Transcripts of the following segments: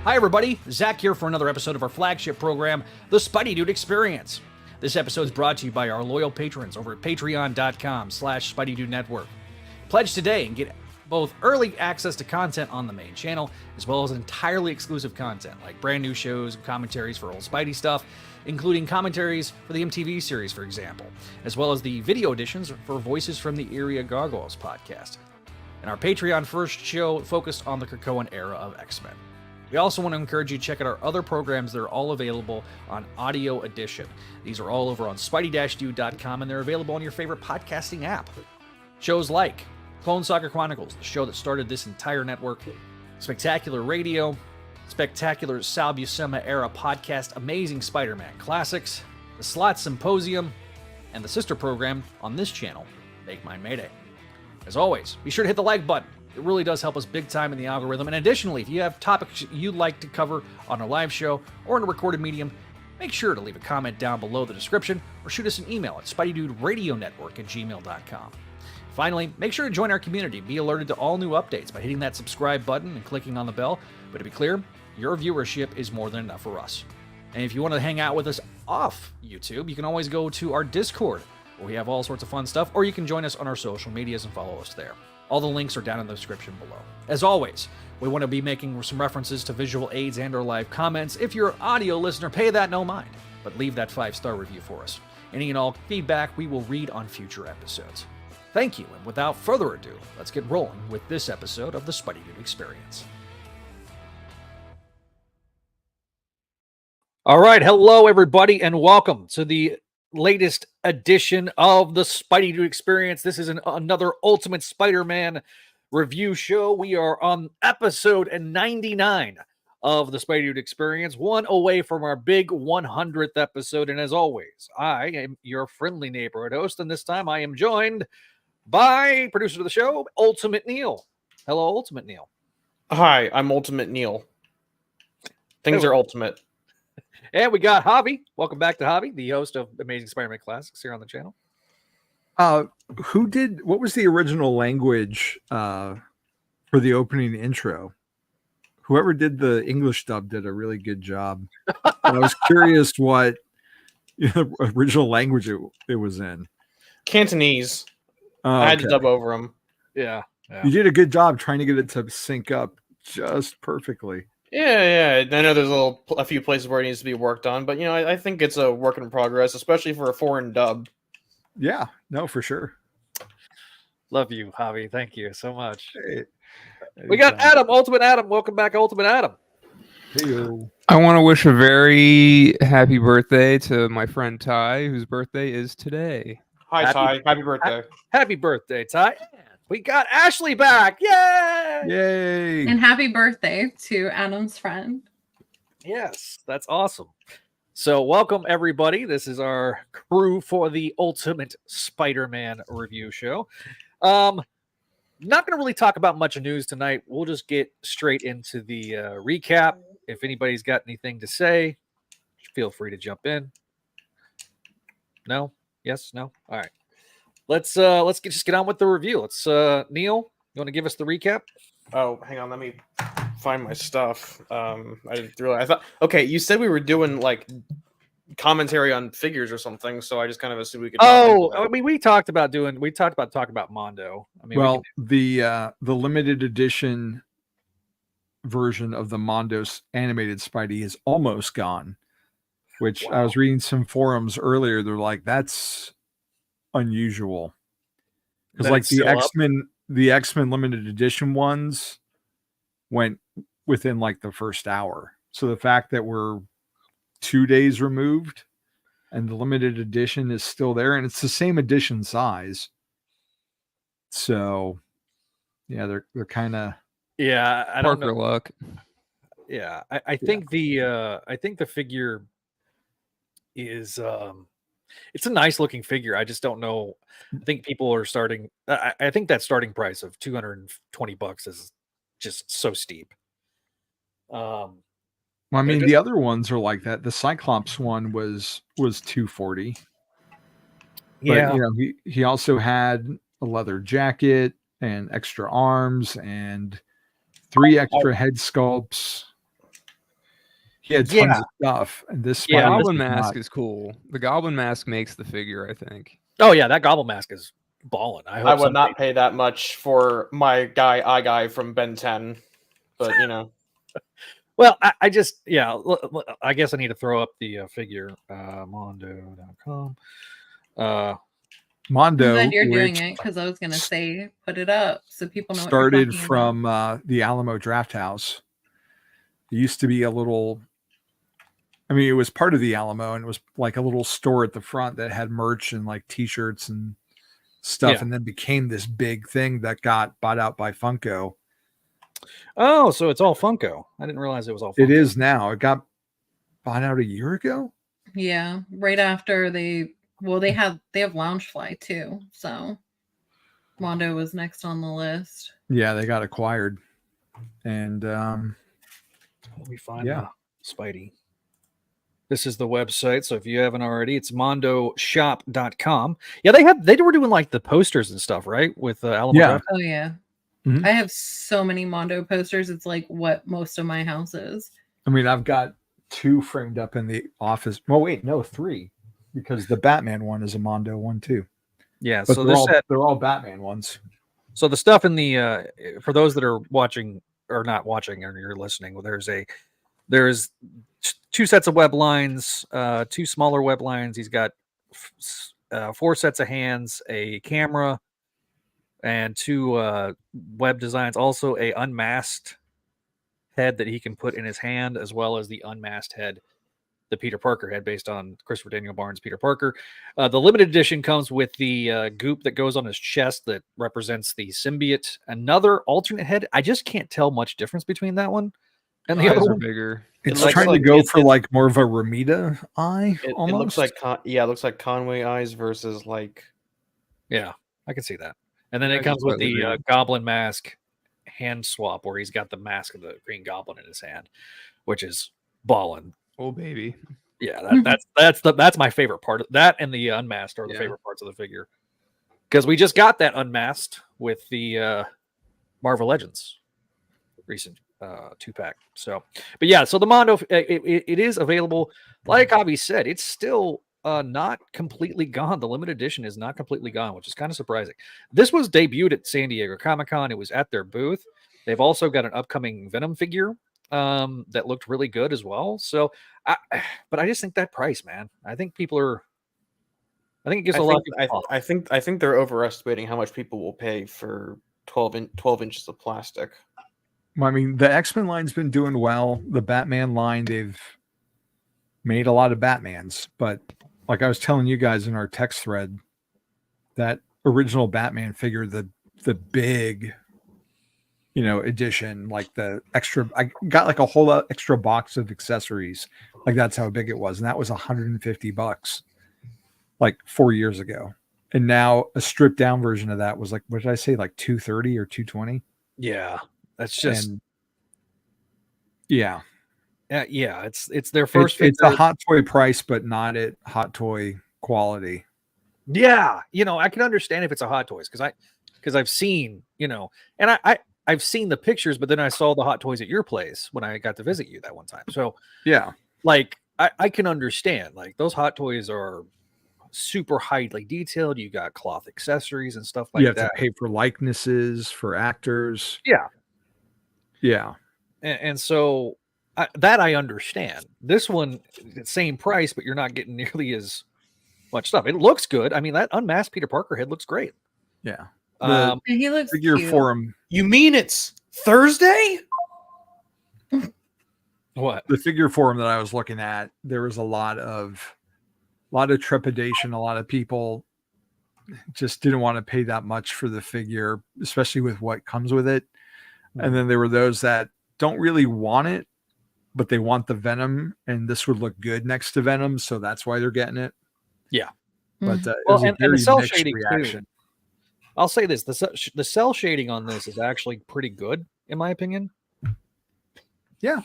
Hi everybody, Zach here for another episode of our flagship program, The Spideydude Experience. This episode is brought to you by our loyal patrons over at patreon.com/SpideyDude Network. Pledge today and get both early access to content on the main channel, as well as entirely exclusive content like brand new shows and commentaries for old Spidey stuff, including commentaries for the MTV series, for example, as well as the video editions for Voices from the Area Gargoyles podcast. And our Patreon first show focused on the Krakoan era of X-Men. We also want to encourage you to check out our other programs that are all available on Audio Edition. These are all over on Spideydude.com, and they're available on your favorite podcasting app. Shows like Clone Saga Chronicles, the show that started this entire network, Spectacular Radio, Spectacular Sal Buscema era podcast, Amazing Spider-Man Classics, the Slot Symposium, and the sister program on this channel, Make Mine Mayday. As always, be sure to hit the like button. It really does help us big time in the algorithm. And additionally, if you have topics you'd like to cover on a live show or in a recorded medium, make sure to leave a comment down below the description or shoot us an email at SpideyDudeRadioNetwork@gmail.com. Finally, make sure to join our community. Be alerted to all new updates by hitting that subscribe button and clicking on the bell. But to be clear, your viewership is more than enough for us. And if you want to hang out with us off YouTube, you can always go to our Discord, where we have all sorts of fun stuff, or you can join us on our social medias and follow us there. All the links are down in the description below. As always, we want to be making some references to visual aids and or live comments. If you're an audio listener, pay that no mind, but leave that 5-star review for us. Any and all feedback we will read on future episodes. Thank you, and without further ado, let's get rolling with this episode of the Spideydude Experience. All right, hello everybody, and welcome to the latest edition of the Spideydude Experience. This is another Ultimate Spider-Man review show. We are on episode 99 of the Spideydude Experience, one away from our big 100th episode. And as always, I am your friendly neighborhood host, and this time I am joined by producer of the show, Ultimate Neil. Hello, Ultimate Neil. Hi, I'm Ultimate Neil. Things are ultimate. And we got Javi. Welcome back to Javi, the host of Amazing Spider-Man Classics here on the channel. What was the original language for the opening intro? Whoever did the English dub did a really good job. And I was curious what original language it was in. Cantonese. I had to dub over them. Yeah. You did a good job trying to get it to sync up just perfectly. Yeah. I know there's a few places where it needs to be worked on, but I think it's a work in progress, especially for a foreign dub. Yeah, no, for sure. Love you, Javi. Thank you so much. Hey, we got Adam, Ultimate Adam. Welcome back, Ultimate Adam. Hey-o. I want to wish a very happy birthday to my friend Ty, whose birthday is today. Hi, Ty. Happy birthday. Happy birthday, Ty. We got Ashley back. Yay! Yay! And happy birthday to Adam's friend. Yes, that's awesome. So welcome, everybody. This is our crew for the Ultimate Spider-Man review show. Not going to really talk about much news tonight. We'll just get straight into the recap. If anybody's got anything to say, feel free to jump in. No? Yes? No? All right. Let's just get on with the review. Let's Neil, you want to give us the recap? Oh, hang on, let me find my stuff. I didn't realize. I thought, okay, you said we were doing like commentary on figures or something, so I just kind of assumed we could. I mean, we talked about talking about Mondo. I mean, well, the limited edition version of the Mondo's animated Spidey is almost gone. Which I was reading some forums earlier. They're like, that's unusual, because like the X-Men limited edition ones went within like the first hour. So the fact that we're 2 days removed and the limited edition is still there, and it's the same edition size. So yeah, they're kind of I don't know. Luck. Yeah, I think the figure is it's a nice looking figure. I just don't know. I think people are starting. I think that starting price of $220 is just so steep. Well, I mean, the other ones are like that. The Cyclops one was $240. Yeah, but, he also had a leather jacket and extra arms and 3 extra head sculpts. He had tons of stuff, and this Yeah, The Spidey Goblin does mask not. is cool. The Goblin mask makes the figure, I think. Oh yeah, that Goblin mask is balling. I hope I would somebody- not pay that much for my guy from Ben 10, but you know. Well, I just I guess I need to throw up the figure mondo.com. I'm Mondo, glad you're doing which it because I was gonna say put it up so people know what started you're talking from about. the Alamo Draft House. It used to be a little. I mean, it was part of the Alamo, and it was like a little store at the front that had merch and like T-shirts and stuff, Yeah. and then became this big thing that got bought out by Funko. Oh, so it's all Funko. I didn't realize it was all Funko. It is now. It got bought out a year ago. Yeah, right after they have Loungefly too, so Mondo was next on the list. Yeah, they got acquired, and Let me find Yeah. Spidey. This is the website, so if you haven't already, it's mondoshop.com. Yeah, they were doing like the posters and stuff, right? With Alamo Yeah. Draft. Oh yeah. Mhm. I have so many Mondo posters. It's like what most of my house is. I mean, I've got 2 framed up in the office. Well, wait, no, 3, because the Batman one is a Mondo one too. Yeah, But so they're this all, set, they're all Batman ones. so the stuff in the for those that are watching or not watching or you're listening, there's 2 sets of web lines, 2 smaller web lines. He's got 4 sets of hands, a camera, and 2 web designs. Also, a unmasked head that he can put in his hand, as well as the unmasked head, the Peter Parker head, based on Christopher Daniel Barnes' Peter Parker. The limited edition comes with the goop that goes on his chest that represents the symbiote. Another alternate head. I just can't tell much difference between that one and the Eyes other are one. bigger. It's looks trying to like go it- for it- like more of a Ramita eye. It Almost. looks like it looks like Conway eyes versus like Yeah, I can see that. And then Yeah, it I comes can with slightly the agree. Goblin mask hand swap, where he's got the mask of the Green Goblin in his hand, which is ballin'. Oh baby. Yeah, that's my favorite part. That and the unmasked are the Yeah. favorite parts of the figure, because we just got that unmasked with the Marvel Legends recent 2-pack. So, but yeah, so the Mondo it is available. Like Avi said, it's still not completely gone. The limited edition is not completely gone, which is kind of surprising. This was debuted at San Diego Comic-Con. It was at their booth. They've also got an upcoming Venom figure that looked really good as well. So, but I just think that price, man. I think it gives a lot of people pause. I think they're overestimating how much people will pay for 12 inches of plastic. I mean, the X-Men line's been doing well. The Batman line, they've made a lot of Batmans, but like I was telling you guys in our text thread, that original Batman figure, the big, edition, like the extra, I got like a whole extra box of accessories. Like that's how big it was. And that was $150 like 4 years ago. And now a stripped down version of that was like, what did I say? Like 230 or 220. Yeah, that's just And yeah, yeah. It's their first. it's a figure. hot toy price, but not at hot toy quality. Yeah, I can understand if it's a Hot Toys because I've seen and I've seen the pictures, but then I saw the Hot Toys at your place when I got to visit you that one time. So Yeah. like I can understand, like those Hot Toys are super highly detailed. You got cloth accessories and stuff like You have that. to pay for likenesses for actors. Yeah. Yeah. And so that I understand. This one, same price, but you're not getting nearly as much stuff. It looks good. I mean, that unmasked Peter Parker head looks great. Yeah. The He looks figure cute. forum, You mean it's Thursday? What? the figure forum that I was looking at, there was a lot of trepidation. A lot of people just didn't want to pay that much for the figure, especially with what comes with it. And then there were those that don't really want it, but they want the Venom, and this would look good next to Venom, so that's why they're getting it. Yeah. But it Well, was a and the very cell mixed shading, too. reaction. I'll say this: the cell shading on this is actually pretty good, in my opinion. Yeah.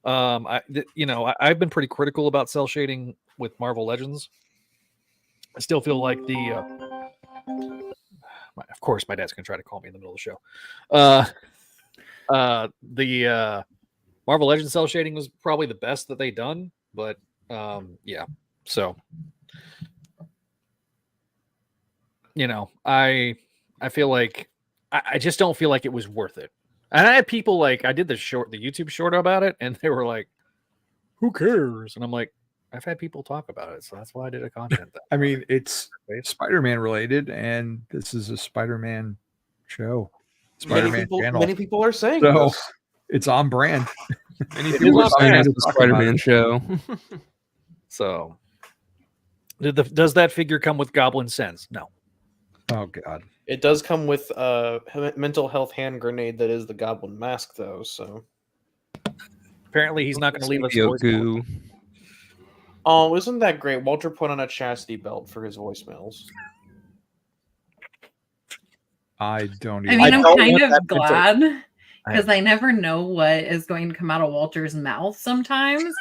I've been pretty critical about cell shading with Marvel Legends. I still feel like of course, my dad's gonna try to call me in the middle of the show. Marvel Legends cell shading was probably the best that they done, but yeah. So I feel like I just don't feel like it was worth it. And I had people like I did the YouTube short about it, and they were like, "Who cares?" And I'm like, I've had people talk about it, so that's why I did a content. I mean, it's Spider-Man related, and this is a Spider-Man show. Spider-Man channel. Many people are saying So this. it's on brand. Many people are saying it's a Spider-Man show. So, does that figure come with Goblin Sense? No. Oh God. It does come with a mental health hand grenade that is the Goblin mask, though. So apparently, he's not going to leave us. Goo. Oh, isn't that great? Walter put on a chastity belt for his voicemails. I don't. I Even, mean, I'm don't kind want of that printer. glad because I never know what is going to come out of Walter's mouth sometimes,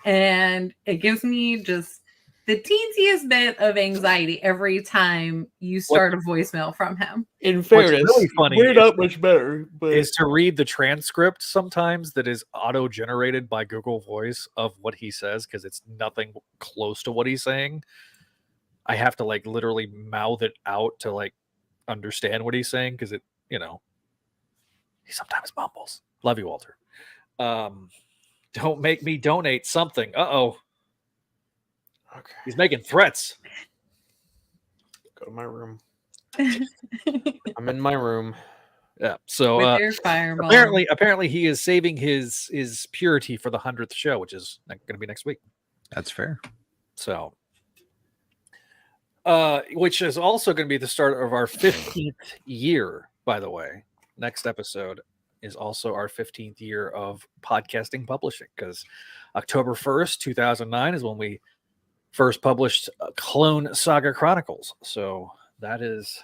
and it gives me just the teensiest bit of anxiety every time you start a voicemail from him. In fairness, really funny we're is- not much better, but Is to read the transcript sometimes that is auto-generated by Google Voice of what he says because it's nothing close to what he's saying. I have to like literally mouth it out to like understand what he's saying because he sometimes mumbles. Love you, Walter. Don't make me donate something. Uh-oh. okay. He's making threats. Go to my room. I'm in my room. Yeah. So With your fireball. apparently he is saving his purity for the 100th show, which is going to be next week. that's fair. So which is also going to be the start of our 15th year, by the way. Next episode is also our 15th year of podcasting publishing because October 1st, 2009 is when we first published Clone Saga Chronicles. So that is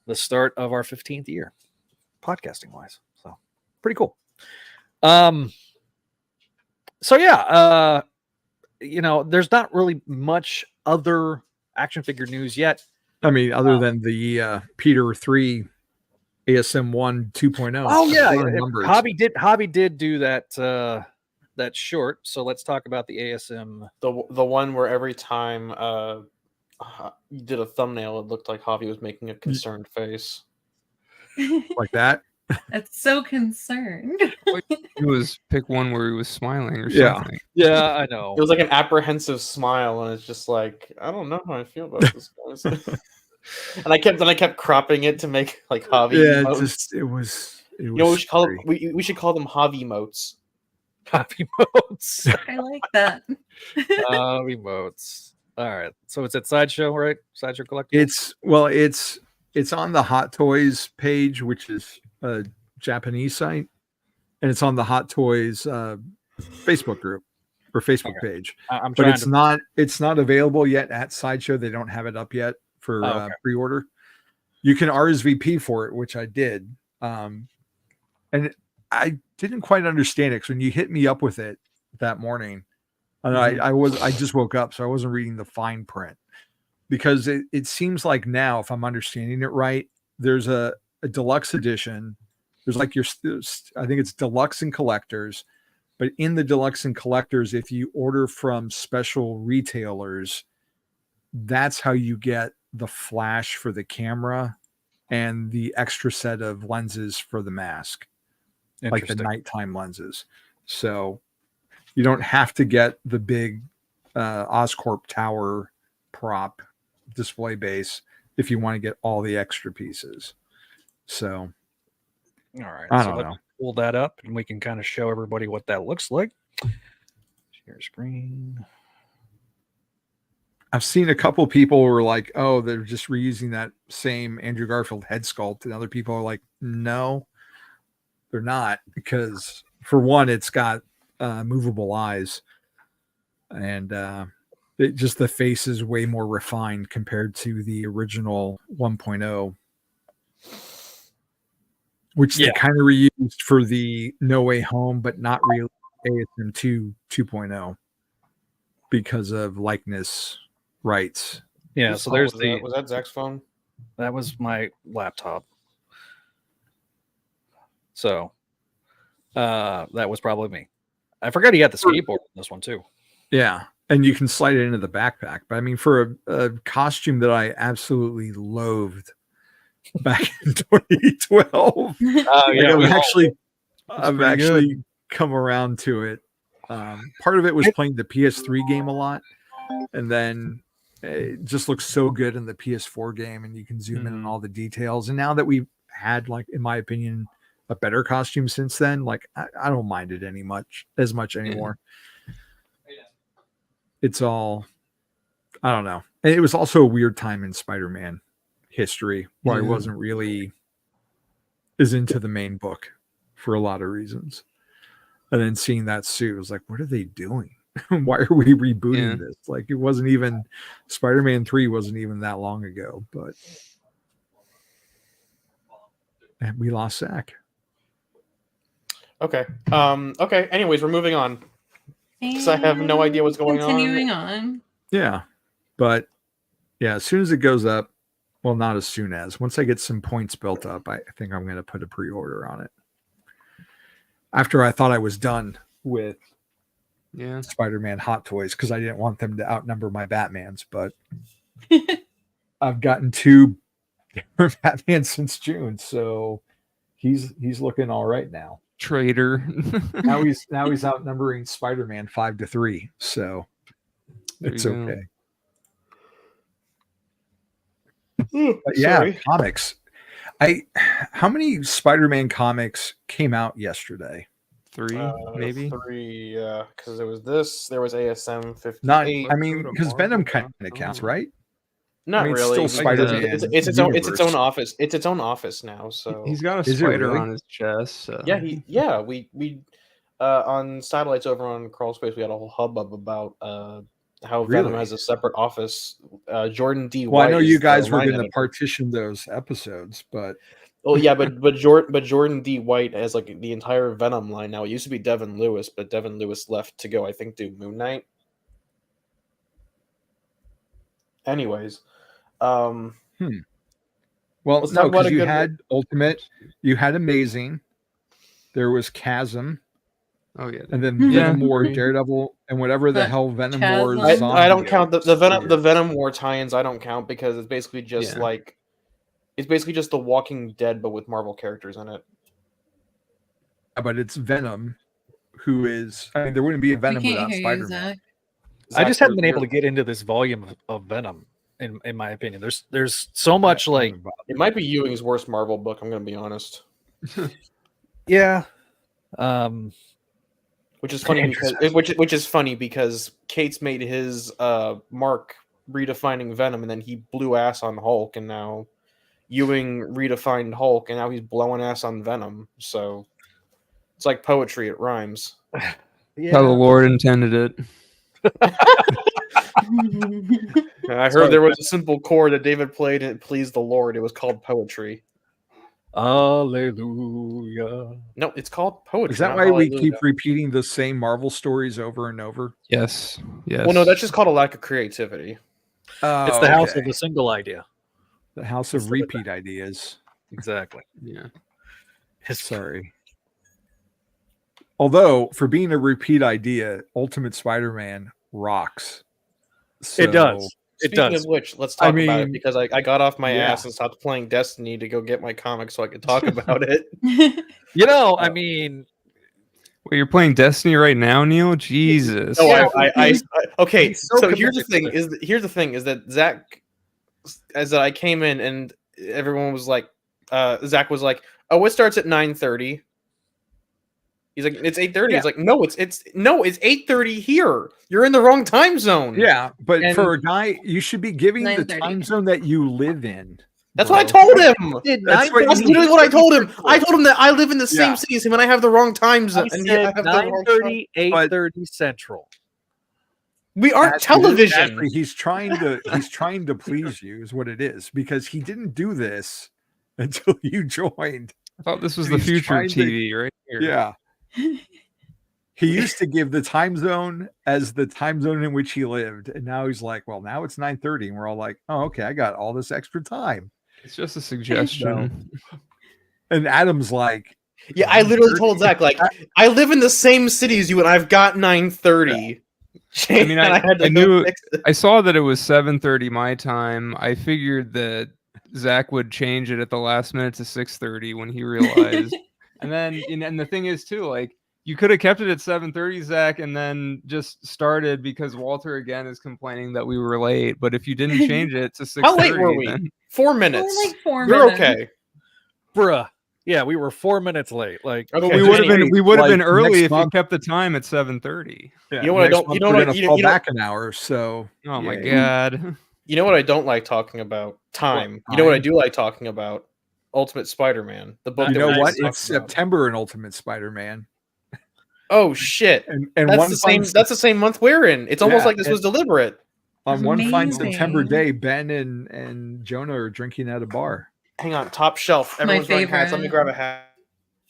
the start of our 15th year podcasting wise. So pretty cool. So yeah, there's not really much other action figure news yet. I mean, other than the Peter 3 ASM 1 2.0. Oh yeah, numbers. Hobby did do that short. So let's talk about the ASM. The one where every time you did a thumbnail, it looked like Javi was making a concerned face. like that. That's so concerned. It was pick one where he was smiling or Yeah. something. Yeah, I know. It was like an apprehensive smile, and it's just like, I don't know how I feel about this, guys. and I kept cropping it to make like Javi. Yeah, emotes. it was. You know, we should call we should call them Javi emotes. Hobby modes. I like that. Hobby modes. All right. So it's at Sideshow, right? Sideshow Collectibles. It's on the Hot Toys page, which is a Japanese site, and it's on the Hot Toys Facebook group or Facebook page. I'm But trying it's not available yet at Sideshow. They don't have it up yet for okay. pre-order. You can RSVP for it, which I did. And I didn't quite understand it because when you hit me up with it that morning, and I just woke up, so I wasn't reading the fine print because it seems like now, if I'm understanding it right, there's a deluxe edition. There's like I think it's deluxe and collectors, but in the deluxe and collectors, if you order from special retailers, that's how you get the flash for the camera and the extra set of lenses for the mask, like the nighttime lenses. So you don't have to get the big Oscorp tower prop display base if you want to get all the extra pieces. So All right. I so don't let's know. pull that up and we can kind of show everybody what that looks like. Share screen. I've seen a couple people who are like, oh, they're just reusing that same Andrew Garfield head sculpt. And other people are like, no, they're not. Because for one, it's got movable eyes. And just the face is way more refined compared to the original 1.0. Which they kind of reused for the No Way Home, but not really ASM 2.0 because of likeness rights. Yeah, so there's was that Zach's phone? That was my laptop. So that was probably me. I forgot he had the skateboard in this one too. Yeah. And you can slide it into the backpack. But I mean, for a costume that I absolutely loathed back in 2012, Oh I've actually come around to it. Part of it was playing the PS3 game a lot, and then it just looks so good in the PS4 game, and you can zoom in on all the details. And now that we've had, like, in my opinion, a better costume since then, like I don't mind it as much anymore. It's all, I don't know. And it was also a weird time in Spider-Man history where I wasn't really as into the main book for a lot of reasons. And then seeing that suit, I was like, what are they doing? Why are we rebooting this? Like, it wasn't even, Spider-Man 3 wasn't even that long ago, but and we lost Zach. Okay. Okay. Anyways, we're moving on. Because I have no idea what's going on. Continuing on. Yeah. But yeah, as soon as it goes up, well, not as soon as, once I get some points built up, I think I'm going to put a pre-order on it. After I thought I was done with Spider-Man Hot Toys, because I didn't want them to outnumber my Batmans, but I've gotten 2 different Batmans since June, so he's looking all right now. Traitor. now he's outnumbering Spider-Man 5-3, so it's okay. But yeah, comics. How many Spider-Man comics came out yesterday? 3, maybe 3. Because there was this. There was ASM 58. Not, I mean, because Venom kind of counts, right? Not I mean, really. Still Spider-Man. It's its own office. It's its own office now. So he's got a Is it spider really? on his chest. So. Yeah. We on Satellites over on Crawl Space, we had a whole hubbub about how Venom has a separate office. Jordan D. Well, White, I know you guys were going to editor. partition those episodes, but yeah, but Jordan D. White has like the entire Venom line now. It used to be Devin Lewis, but Devin Lewis left to go, I think, do Moon Knight. Anyways, well, no, because you had Ultimate, you had Amazing, there was Chasm. Oh yeah, and then Venom War, Daredevil, and whatever the hell Venom War. I don't count the Venom War tie-ins. I don't count because it's basically just like it's basically just The Walking Dead, but with Marvel characters in it. But it's Venom, who is. I mean, there wouldn't be a Venom without Spider-Man. I just haven't been able to get into this volume of Venom. In my opinion, there's so much like it might be Ewing's worst Marvel book. I'm going to be honest. Yeah. Which is funny which is funny because Cates made his mark redefining Venom, and then he blew ass on Hulk, and now Ewing redefined Hulk, and now he's blowing ass on Venom. So it's like poetry; it rhymes. How the Lord intended it. I heard there was a simple chord that David played, and it pleased the Lord. It was called poetry. Hallelujah. No, it's called poetry. Is that why we keep repeating the same Marvel stories over and over? Yes. Well, no, that's just called a lack of creativity. It's the house of the single idea. The house of repeat ideas. Exactly. Yeah. Sorry. Although, for being a repeat idea, Ultimate Spider-Man rocks. So, it does. Speaking of which, let's talk about it because I got off my ass and stopped playing Destiny to go get my comic so I could talk about it. I mean, well, you're playing Destiny right now, Neil. Jesus. No, okay. So here's the thing: is that Zach, as I came in and everyone was like, Zach was like, "Oh, it starts at 9:30." He's like, it's 8:30. Yeah. He's like, no, it's 8:30 here. You're in the wrong time zone. Yeah, but for a guy, you should be giving the time zone that you live in. That's what I told him. That's literally what I told him. I told him that I live in the same city as him and I have the wrong time zone. I said 9:30, 8:30 Central. We aren't television. Exactly. He's trying to please you, is what it is, because he didn't do this until you joined. I thought this was the future TV, right here. Yeah. He used to give the time zone as the time zone in which he lived, and now he's like, well, now it's 9:30, and we're all like, oh, okay, I got all this extra time. It's just a suggestion. And Adam's like, Yeah, I literally 9:30? told Zach, like, I live in the same city as you, and I've got 9:30. I mean, And had to I go knew fix it. I saw that it was 7:30 my time. I figured that Zach would change it at the last minute to 6:30 when he realized. And then, and the thing is too, like, you could have kept it at 7:30, Zach, and then just started because Walter again is complaining that we were late. But if you didn't change it to 6:30, How late were we? then 4 minutes. Only like 4 You're minutes. okay. Bruh. Yeah, we were 4 minutes late. Like, Okay, but we would have anyway, been like, early next if you month- kept the time at 7:30. Yeah, You know what I next don't- month you know we're what I- gonna you fall know- back an hour. So Oh my yay. god. You know what I don't like talking about? Time. What, You know what I time? do like talking about? Ultimate Spider-Man. The book. You that know we what? just talked It's about. September in Ultimate Spider-Man, Oh shit. and That's one the same. fine That's the same month we're in. It's almost Yeah, like this was deliberate. on one fine Amazing. September day, Ben and Jonah are drinking at a bar. Hang on, top shelf. My Everyone's wearing hats. Let me favorite. grab a hat.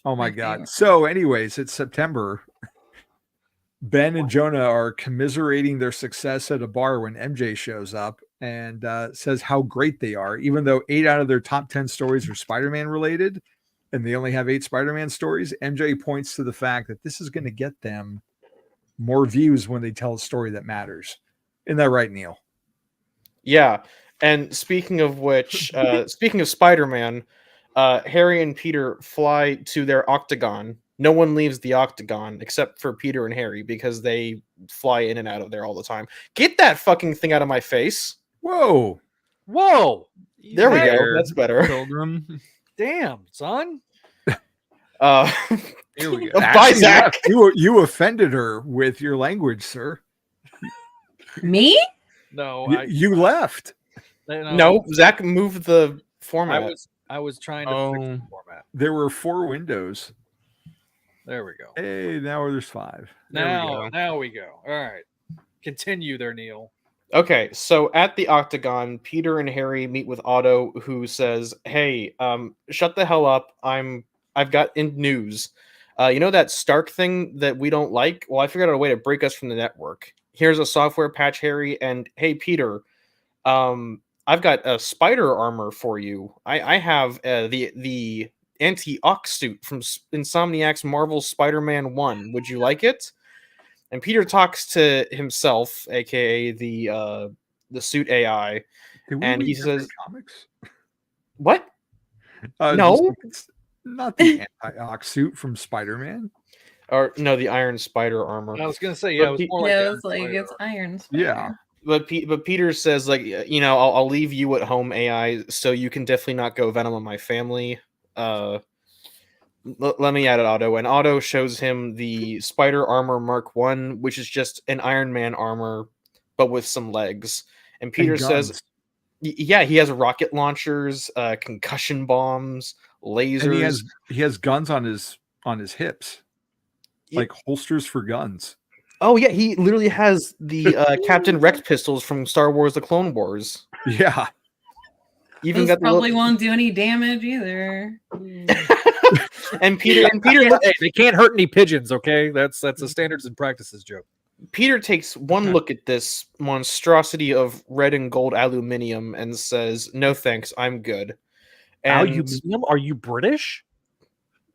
Oh my My god. favorite. So anyways, it's September. Ben and Jonah are commiserating their success at a bar when MJ shows up and says how great they are, even though 8 out of their top 10 stories are Spider-Man related and they only have 8 Spider-Man stories. MJ points to the fact that this is going to get them more views when they tell a story that matters. Isn't that right, Neil? Yeah. And speaking of which, speaking of Spider-Man, Harry and Peter fly to their octagon. No one leaves the octagon except for Peter and Harry because they fly in and out of there all the time. Get that fucking thing out of my face. Whoa. whoa. There we go. There, That's better. Pilgrim. Damn, son. Here we go. Bye, Actually, Zach. you offended her with your language, sir. Me? No, You left. No, Zach moved the format. I was trying to fix the Oh. format. There were 4 windows. There we go. Hey, now there's 5. There we Now, go. now we go. All right. Continue there, Neil. Okay, so at the octagon, Peter and Harry meet with Otto, who says, "Hey, shut the hell up! I've got news. You know that Stark thing that we don't like? Well, I figured out a way to break us from the network. Here's a software patch, Harry, and hey, Peter, I've got a spider armor for you. I have the anti-Ox suit from Insomniac's Marvel Spider-Man 1. Would you like it?" And Peter talks to himself, aka the suit AI, Did we and read he different says, comics? "What? Just No. like it's not the anti-ox suit from Spider-Man. Or no, the Iron Spider armor." I was gonna say, yeah, it was more like Yeah, the it was like Iron it's Spider. Iron Spider. Yeah. But Peter says, like, you know, I'll leave you at home, AI, so you can definitely not go Venom on my family. Let me add it, Otto. And Otto shows him the Spider Armor Mark 1, which is just an Iron Man armor, but with some legs. And Peter And says, guns. yeah, he has rocket launchers, concussion bombs, lasers. And he has guns on his hips, Yeah. like holsters for guns. Oh yeah, he literally has the Captain Rex pistols from Star Wars: The Clone Wars. Yeah. Even Those got the probably little... won't do any damage either. and Peter Hey, they can't hurt any pigeons, okay? That's a standards and practices joke. Peter takes one look at this monstrosity of red and gold aluminium and says, "No thanks, I'm good." And Aluminium? Are you British?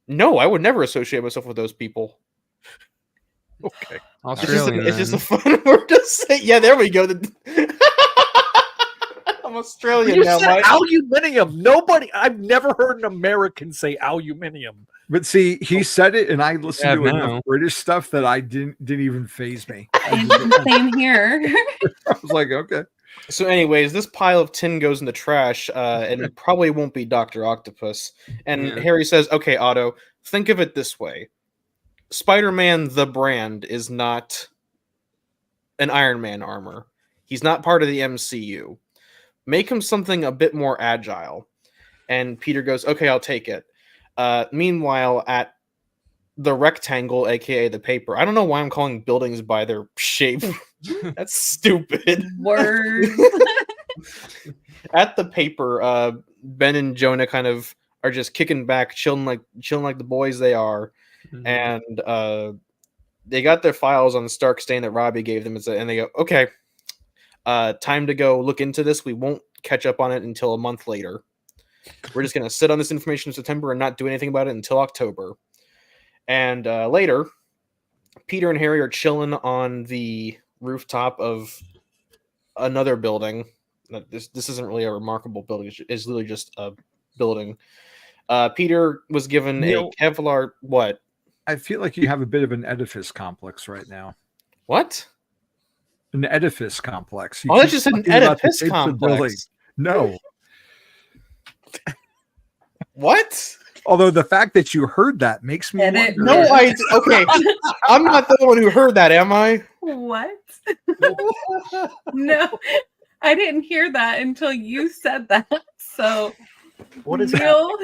no, I would never associate myself with those people. Okay. Australian. It's just a then. fun word to say. Yeah, there we go. I'm Australian You now, said Mike. aluminium. I've never heard an American say aluminium. But see, he said it, and I listened Yeah, to now. enough British stuff that I didn't even phase me. Same here. I was like, okay. So, anyways, this pile of tin goes in the trash, and it probably won't be Dr. Octopus. And Yeah. Harry says, "Okay, Otto, think of it this way. Spider-Man, the brand, is not an Iron Man armor. He's not part of the MCU. Make him something a bit more agile." And Peter goes, "Okay, I'll take it." Meanwhile, at the rectangle, aka the paper, I don't know why I'm calling buildings by their shape. That's stupid. Word. At the paper, Ben and Jonah kind of are just kicking back, chilling like the boys they are, Mhm. and they got their files on the Stark stain that Robbie gave them, and they go, "Okay, time to go look into this. We won't catch up on it until a month later." We're just going to sit on this information in September and not do anything about it until October. And later, Peter and Harry are chilling on the rooftop of another building. This isn't really a remarkable building. It's literally just a building. Peter was given Neil, a Kevlar... What? I feel like you have a bit of an edifice complex right now. What? An edifice complex. You Oh, that's keep just an talking about the Oedipus shapes of buildings. complex. No. What? Although the fact that you heard that makes me Edit. wonder. No, okay. I'm not the one who heard that, am I? What? No, I didn't hear that until you said that. So, What is Neil,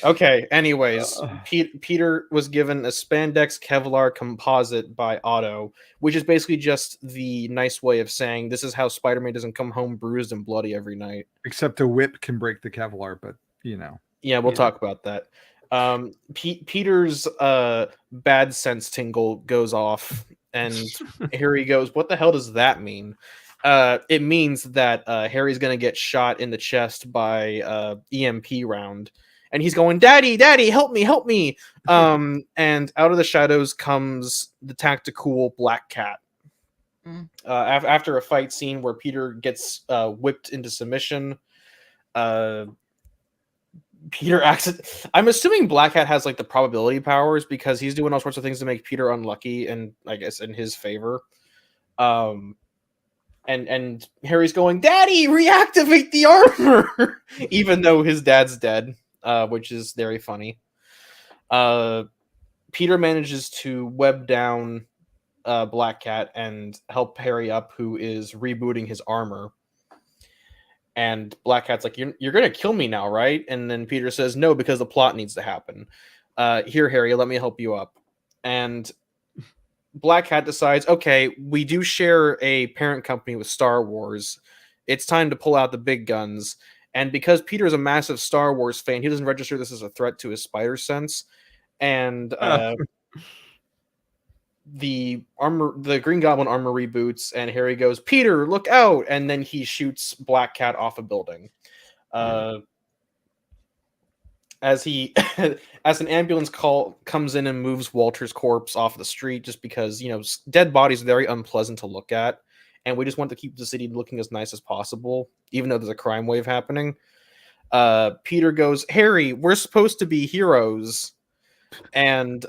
Okay, anyways, Peter was given a spandex Kevlar composite by Otto, which is basically just the nice way of saying this is how Spider-Man doesn't come home bruised and bloody every night. Except a whip can break the Kevlar, but you know. Yeah, we'll talk about that. Peter's bad sense tingle goes off, and Harry goes, "What the hell does that mean?" It means that Harry's gonna get shot in the chest by EMP round, and he's going, "Daddy, Daddy, help me, help me!" And out of the shadows comes the tactical Black Cat. After a fight scene where Peter gets whipped into submission, Peter acts. I'm assuming Black Cat has like the probability powers because he's doing all sorts of things to make Peter unlucky, and I guess in his favor. And Harry's going, "Daddy, reactivate the armor," even though his dad's dead, which is very funny. Peter manages to web down Black Cat and help Harry up, who is rebooting his armor. And Black Cat's like, you're going to kill me now, right? And then Peter says, no, because the plot needs to happen. Here, Harry, let me help you up. And Black Cat decides, okay, we do share a parent company with Star Wars. It's time to pull out the big guns. And because Peter is a massive Star Wars fan, he doesn't register this as a threat to his spider sense. And the Green Goblin armor reboots, and Harry goes, "Peter, look out!" And then he shoots Black Cat off a building. As an ambulance call comes in and moves Walter's corpse off the street, just because, you know, dead bodies are very unpleasant to look at, and we just want to keep the city looking as nice as possible, even though there's a crime wave happening. Peter goes, "Harry, we're supposed to be heroes," and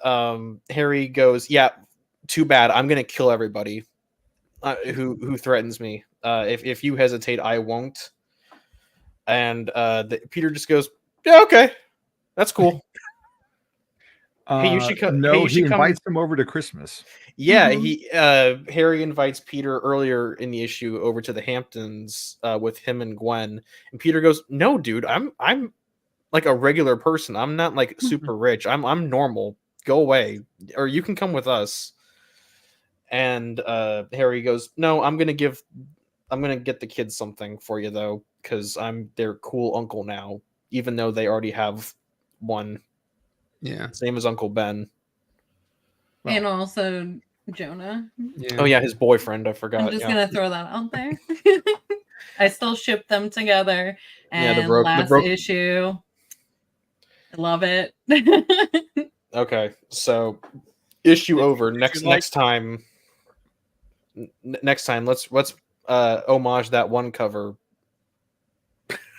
Harry goes, "Yeah, too bad. I'm gonna kill everybody who threatens me. If you hesitate, I won't." And Peter just goes, "Yeah, okay, that's cool." Hey, you should come. No, hey, you he should come. invites them over to Christmas. Yeah, Harry invites Peter earlier in the issue over to the Hamptons with him and Gwen, and Peter goes, "No, dude, I'm like a regular person. I'm not like super rich. I'm normal. Go away, or you can come with us." And Harry goes, "No, I'm gonna get the kids something for you though, because I'm their cool uncle now, even though they already have one." Yeah. Same as Uncle Ben. and also Jonah. Yeah. Oh yeah, his boyfriend. I forgot. I'm just yeah. gonna throw that out there. I still ship them together. Yeah, And last issue, I love it. Okay, so issue over. Next time, let's homage that one cover.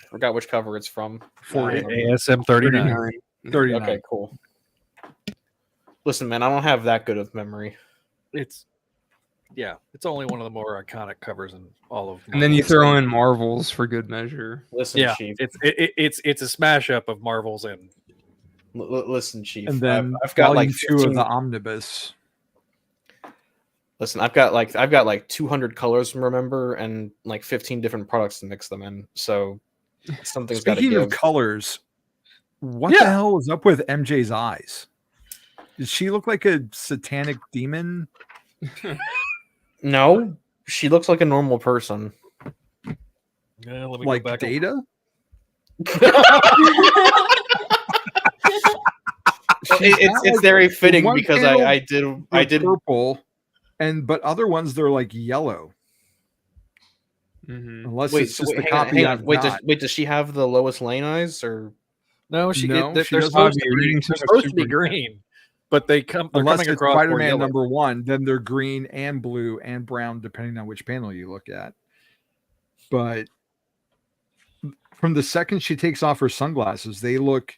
Forgot which cover it's from. For ASM 39. 39. Okay, cool. Listen, man, I don't have that good of memory. It's only one of the more iconic covers in all of. And then you Marvel. throw in Marvels for good measure. Listen, Yeah, Chief. it's a smash up of Marvels and. Listen, Chief. And then I've got like volume 2 of 15 the omnibus. Listen, I've got like 200 colors to remember and like 15 different products to mix them in. So something's got to Speaking give. of colors, what the hell was up with MJ's eyes? Did she look like a satanic demon? No, she looks like a normal person. Yeah, let me Like go back. Data? It's very fitting one because panel I did purple, but other ones they're like yellow. Unless Wait, it's so just the hang on, copy hang on. I've Wait, got. does she have the Lois Lane eyes or? No, she they're doesn't. supposed to be, reading they're too much supposed to be Superman. green, but they're Unless coming it's across more Spider-Man yellow. #1, then they're green and blue and brown, depending on which panel you look at. But from the second she takes off her sunglasses, they look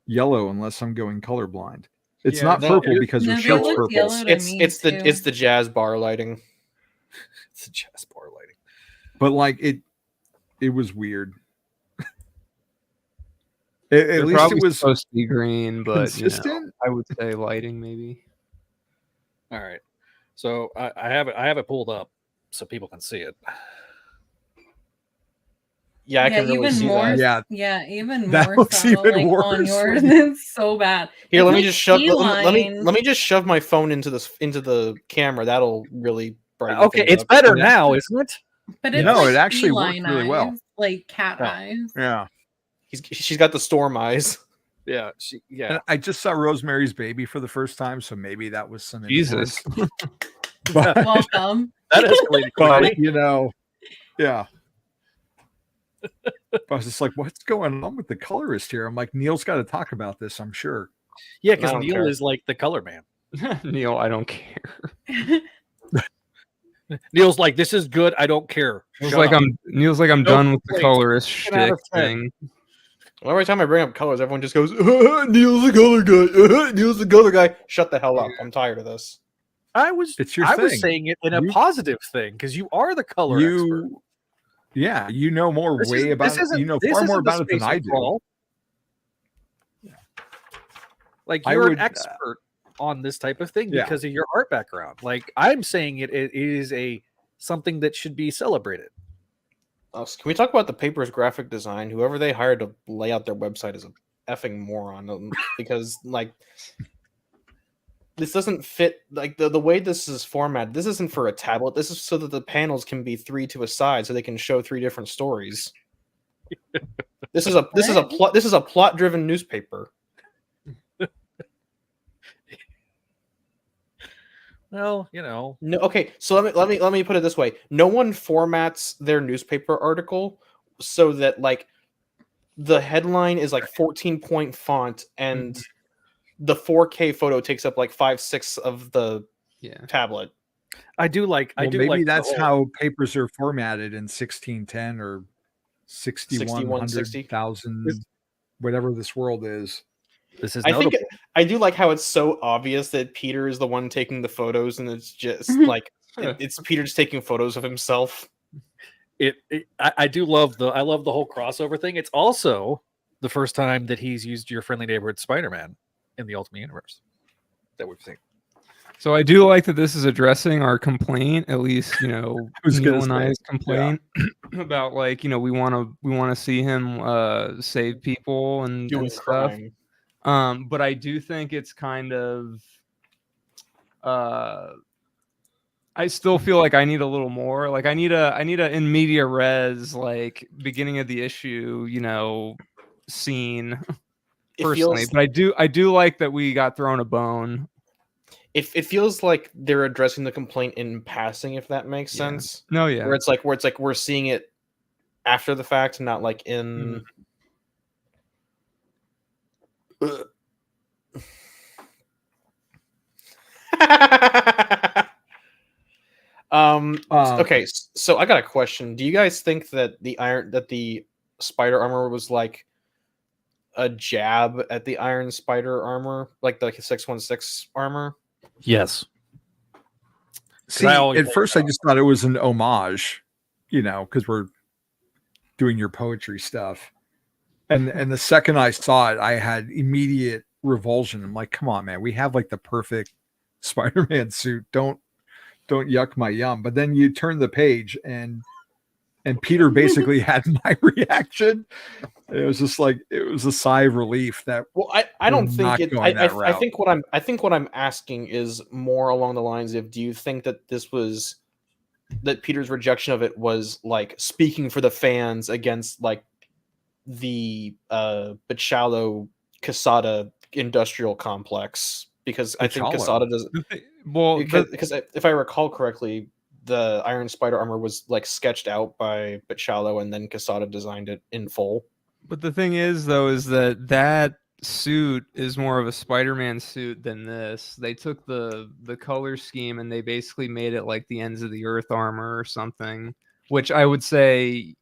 yellow unless I'm going colorblind. It's Yeah, not no, purple because her No, they shirt's look purple. yellow to me It's too. the jazz bar lighting. It's a chest bar lighting. But like it was weird. At They're least probably it was supposed to be green, but consistent. I would say lighting maybe. All right, so I have it pulled up so people can see it. Yeah, I can really even see more. that. Yeah, Even that more looks so. even Like on worse. yours, it's so bad. Here, It's let me like just shove. Let me felines. just shove my phone into the camera. That'll really brighten Okay, things it's up. better Yeah. now, isn't it? But it's No, like it actually worked feline really well. eyes, like cat Oh. eyes. Yeah. She's got the storm eyes. Yeah, And I just saw Rosemary's Baby for the first time, so maybe that was some Jesus. influence. But, Welcome. that escalated quickly. you know, yeah. But I was just like, what's going on with the colorist here? I'm like, Neil's got to talk about this, I'm sure. Yeah, I because don't Neil care. is like the color man. Neil, I don't care. Neil's like, this is good. I don't care. Neil's like I'm No done with the complaints. colorist 10 out shtick of 10. thing. Well, every time I bring up colors, everyone just goes, "Neil's the color guy. Neil's the color guy." Shut the hell up! I'm tired of this. It's your I was thing. saying it in a You- positive thing because you are the color expert. Yeah, you know more This way is- about this it. isn't- You know this far more isn't the about it than space I and do. crawl. Like I you're an would, expert on this type of thing yeah. because of your art background. Like I'm saying it is something that should be celebrated. Can we talk about the paper's graphic design? Whoever they hired to lay out their website is a effing moron because like this doesn't fit like the way this is formatted. This isn't for a tablet. This is so that the panels can be 3 to a side so they can show 3 different stories. This is a plot driven newspaper. Well, you know, No, okay. So let me put it this way: no one formats their newspaper article so that like the headline is like 14-point font and the 4K photo takes up like 5/6 of the tablet. I do like. I Well, do maybe like. that's how papers are formatted in 1610 or 6100,000, whatever this world is. This is. I Notable. think I do like how it's so obvious that Peter is the one taking the photos, and it's just like it's Peter just taking photos of himself. I do love I love the whole crossover thing. It's also the first time that he's used Your Friendly Neighborhood Spider-Man in the Ultimate Universe that we've seen. So I do like that this is addressing our complaint, at least Neil and I's complaint about like we want to see him save people and stuff. Crime. But I do think it's kind of I still feel like I need a little more. Like I need a in media res like beginning of the issue, scene personally. But I do like that we got thrown a bone. It feels like they're addressing the complaint in passing, if that makes sense. No, yeah. Where it's like we're seeing it after the fact, not like in. Okay, so I got a question. Do you guys think that the spider armor was like a jab at the Iron Spider armor, like the 616 armor? Yes. See, at first I just thought it was an homage, because we're doing your poetry stuff. And the second I saw it, I had immediate revulsion. I'm like, come on, man, we have like the perfect Spider-Man suit. Don't yuck my yum. But then you turn the page and Peter basically had my reaction. It was just like it was a sigh of relief that. Well, I don't think it. I think what I'm asking is more along the lines of: do you think that that Peter's rejection of it was like speaking for the fans against like the Bichallo Quesada industrial complex? Because I think Quesada does. Well, because if I recall correctly, the Iron Spider armor was like sketched out by Bachalo, and then Quesada designed it in full. But the thing is, though, is that suit is more of a Spider-Man suit than this. They took the color scheme and they basically made it like the Ends of the Earth armor or something, which I would say,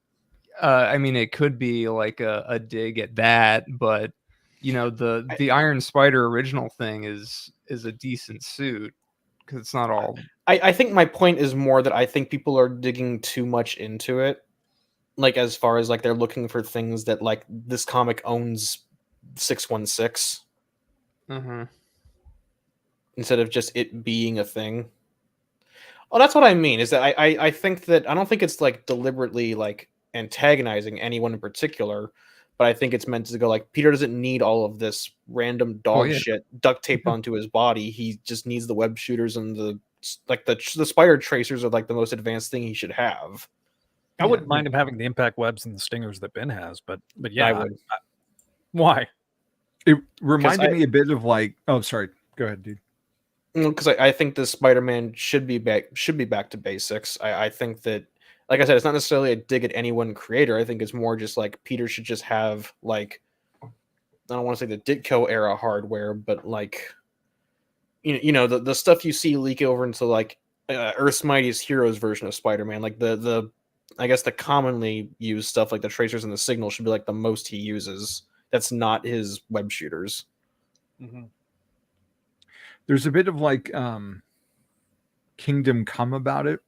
I mean, it could be like a dig at that, but you know, the Iron Spider original thing is a decent suit because it's not all. I think my point is more that I think people are digging too much into it. Like, as far as like they're looking for things that like this comic owns 616 instead of just it being a thing. Oh, that's what I mean, is that I think that I don't think it's like deliberately like antagonizing anyone in particular, but I think it's meant to go like Peter doesn't need all of this random dog shit duct taped onto his body. He just needs the web shooters and the spider tracers are like the most advanced thing he should have. I wouldn't mind him having the impact webs and the stingers that Ben has, but yeah, I would. Why? It reminded me a bit of like, oh, sorry, go ahead, dude. Because I think the Spider-Man should be back to basics. I think that, like I said, it's not necessarily a dig at any one creator. I think it's more just like Peter should just have like, I don't want to say the Ditko era hardware, but like, you know the stuff you see leak over into like Earth's Mightiest Heroes version of Spider-Man, like the I guess the commonly used stuff like the tracers and the signal should be like the most he uses. That's not his web shooters. Mm-hmm. There's a bit of like Kingdom Come about it,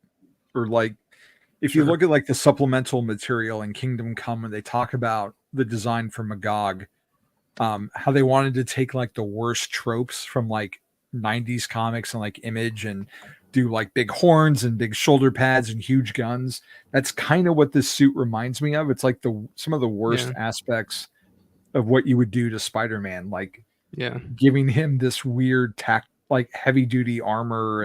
or like if you look at like the supplemental material in Kingdom Come, when they talk about the design for Magog, how they wanted to take like the worst tropes from like 90s comics and like Image and do like big horns and big shoulder pads and huge guns. That's kind of what this suit reminds me of. It's like some of the worst aspects of what you would do to Spider-Man, like giving him this weird like heavy duty armor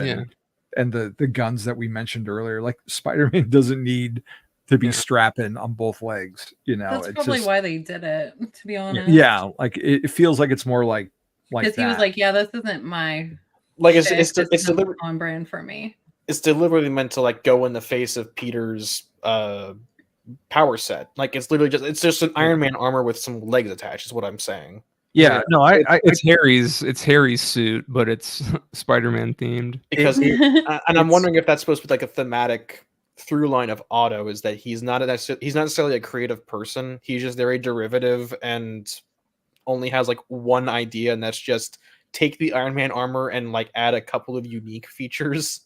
and the guns that we mentioned earlier. Like Spider-Man doesn't need to be strapping on both legs, you know. That's probably why they did it, to be honest. Yeah, like it feels like it's more like because he was like, yeah, this isn't my like it's deliberately on brand for me. It's deliberately meant to like go in the face of Peter's power set. Like it's just an Iron Man armor with some legs attached is what I'm saying. Yeah, no, it's Harry's suit, but it's Spider-Man themed. Because I'm wondering if that's supposed to be like a thematic through line of Otto, is that he's not necessarily a creative person. He's just very derivative and only has like one idea, and that's just take the Iron Man armor and like add a couple of unique features.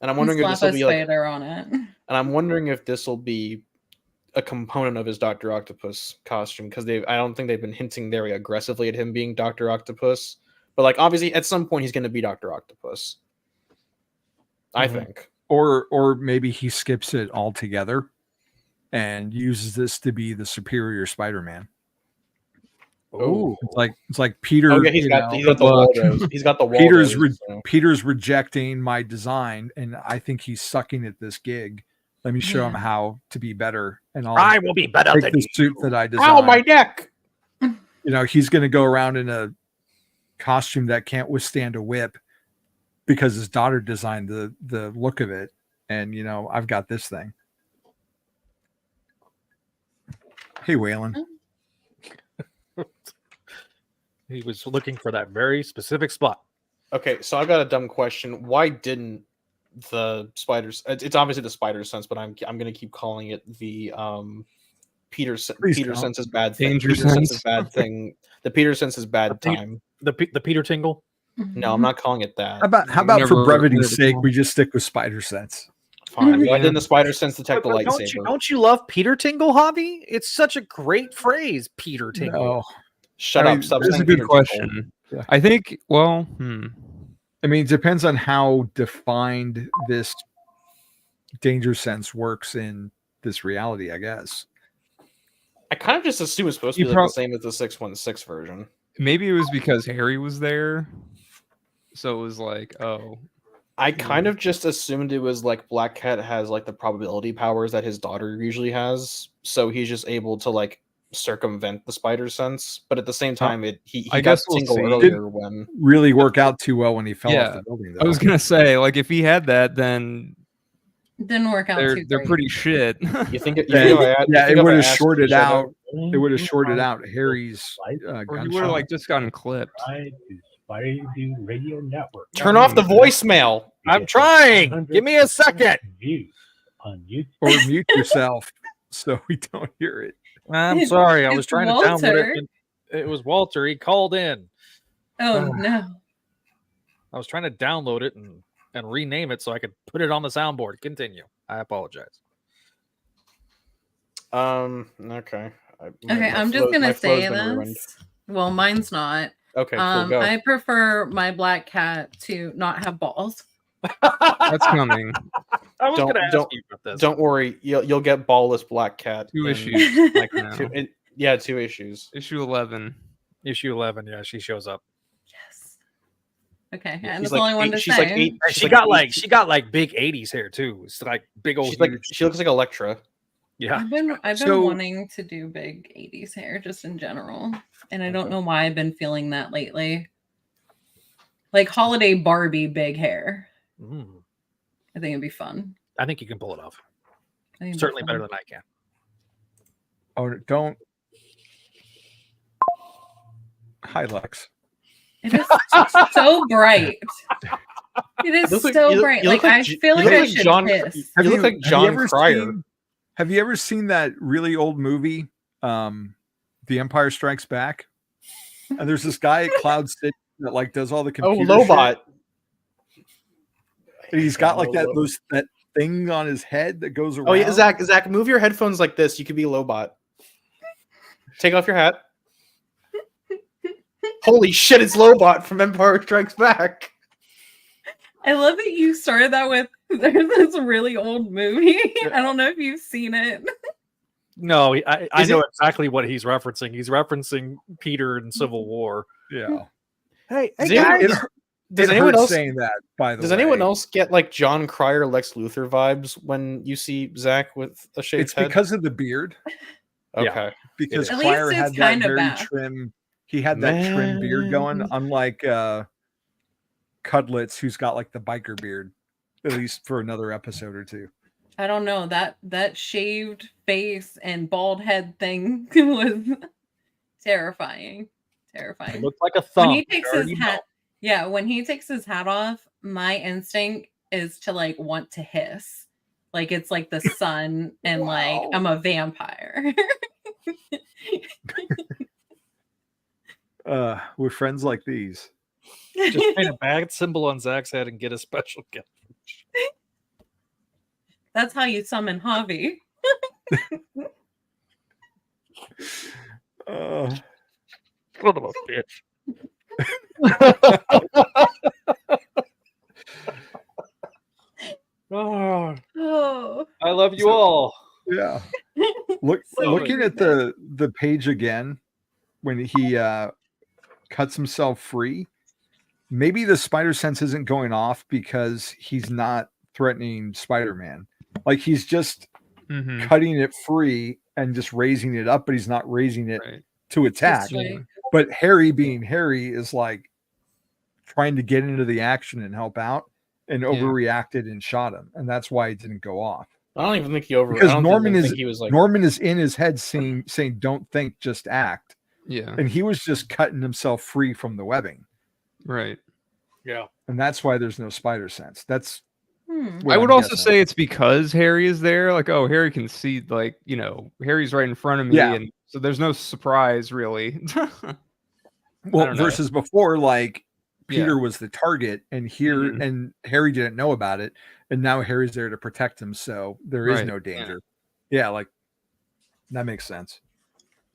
And I'm wondering if this will be like on it. And I'm wondering if this will be a component of his Dr. Octopus costume, because I don't think they've been hinting very aggressively at him being Dr. Octopus. But like obviously at some point he's gonna be Dr. Octopus. I think. Or maybe he skips it altogether and uses this to be the superior Spider-Man. Oh, it's like Peter. Oh, yeah, he's got the Waldos. He's got the Waldos. So. Peter's rejecting my design, and I think he's sucking at this gig. Let me show him how to be better, and I will be better than the suit that I designed. Ow, my neck! You know, he's going to go around in a costume that can't withstand a whip because his daughter designed the look of it, and you know, I've got this thing. Hey, Waylon. He was looking for that very specific spot. Okay, so I've got a dumb question. Why didn't the spiders? It's obviously the spider sense, but I'm going to keep calling it the Peter sense is bad thing. Danger Peter sense sense is bad thing. The Peter sense is bad time. The Peter tingle. No, I'm not calling it that. How about for brevity's sake, we just stick with spider sense? Fine. Why didn't the spider sense detect the lightsaber? Don't you love Peter tingle, Javi? It's such a great phrase, Peter tingle. No. Shut up. Stop That's a saying good Peter question. Yeah. I think, well, I mean, it depends on how defined this danger sense works in this reality, I guess. I kind of just assume it's supposed to be like the same as the 616 version. Maybe it was because Harry was there. So it was like, oh. I kind of just assumed it was like Black Cat has like the probability powers that his daughter usually has. So he's just able to like circumvent the spider sense, but at the same time, he I got guess we'll tingle see. earlier when Really work out too well when he fell off Yeah, the building. I Though. was gonna say, like, if he had that, then Didn't work out too they're great. pretty shit. you think it, Yeah, you think if I it would have asked shorted each other- out. It would have shorted out Harry's Or he would have gunshot. like just gotten clipped. To Spideydude Radio Network. Turn off the voicemail. I'm trying. Give me a second. Views on YouTube. Or mute yourself so we don't hear it. I'm sorry. I was It's trying to download Walter. it. It was Walter. He called in. Oh no. I was trying to download it and rename it so I could put it on the soundboard. Continue. I apologize. Okay. Okay, I'm just gonna say this. Well, mine's not. Okay, cool. Go. I prefer my black cat to not have balls. That's coming. I was Don't- going to ask don't- you about this. Don't worry, you'll get ballless black cat. 2 in- issues. Like now. 2 issues. Issue 11. Issue 11. Yeah, she shows up. Yes. Okay, Yeah, and she's that's all I like wanted to she's say. like eight. She she's got eight- she got like big 80s hair too. It's like big old She's like huge. she looks like Electra. Yeah. I've been So- wanting to do big 80s hair just in general. And I don't know why I've been feeling that lately. Like holiday Barbie big hair. Mm. I think it'd be fun. I think you can pull it off. I think it'd be Certainly fun. better than I can. Oh, don't. Hi, Lex. It is so bright. It is You look like- so you look- bright. you Like look like I J- feel you like look I like should John- piss. You look like John Cryer. Have you ever seen that really old movie, The Empire Strikes Back? And there's this guy at Cloud City that like does all the Oh, computer Lobot. shit. And he's got like that thing on his head that goes around. Oh yeah, Zach, move your headphones like this. You could be Lobot. Take off your hat. Holy shit! It's Lobot from Empire Strikes Back. I love that you started that with there's this really old movie. I don't know if you've seen it. No, I Is know it- exactly what he's referencing. He's referencing Peter in Civil War. Yeah. Hey, Does anyone- Does It anyone hurts else saying that? By the Does way, anyone else get like John Cryer, Lex Luthor vibes when you see Zach with a shaved It's head? because of the beard. Okay. Because At Cryer least had it's that kinda very bad. trim. He had that trim beard going, unlike Cudlitz, who's got like the biker beard, at least for another episode or two. I don't know. That shaved face and bald head thing was terrifying. It Terrifying. looked like a thumb. When he takes You his already hat, yeah, when he takes his hat off, my instinct is to like want to hiss. Like it's like the sun and like Wow. I'm a vampire. With friends like these. know. Just paint a bad symbol on Zach's head and get a special gift. That's how you summon Javi. Son of a bitch. Oh, Oh, I love you all. Yeah. So Looking at the page again when he cuts himself free, maybe the spider sense isn't going off because he's not threatening Spider-Man. Like he's just Mhm. cutting it free and just raising it up, but he's not raising it Right. to attack. That's right. But Harry, being Harry, is like trying to get into the action and help out, and overreacted and shot him, and that's why it didn't go off. I don't even think he Because I don't Norman even is- think he was like Norman is in his head saying, "Don't think, just act," Yeah. and he was just cutting himself free from the webbing, Right. Yeah. and that's why there's no spider sense. That's what I would I'm also guessing. say it's because Harry is there. Like, oh, Harry can see, like, you know, Harry's right in front of me, Yeah. and so there's no surprise really. well don't know. versus before, like Yeah. Peter was the target, and here Mhm. and Harry didn't know about it, and now Harry's there to protect him, so there is Right, no danger. Yeah, like that makes sense.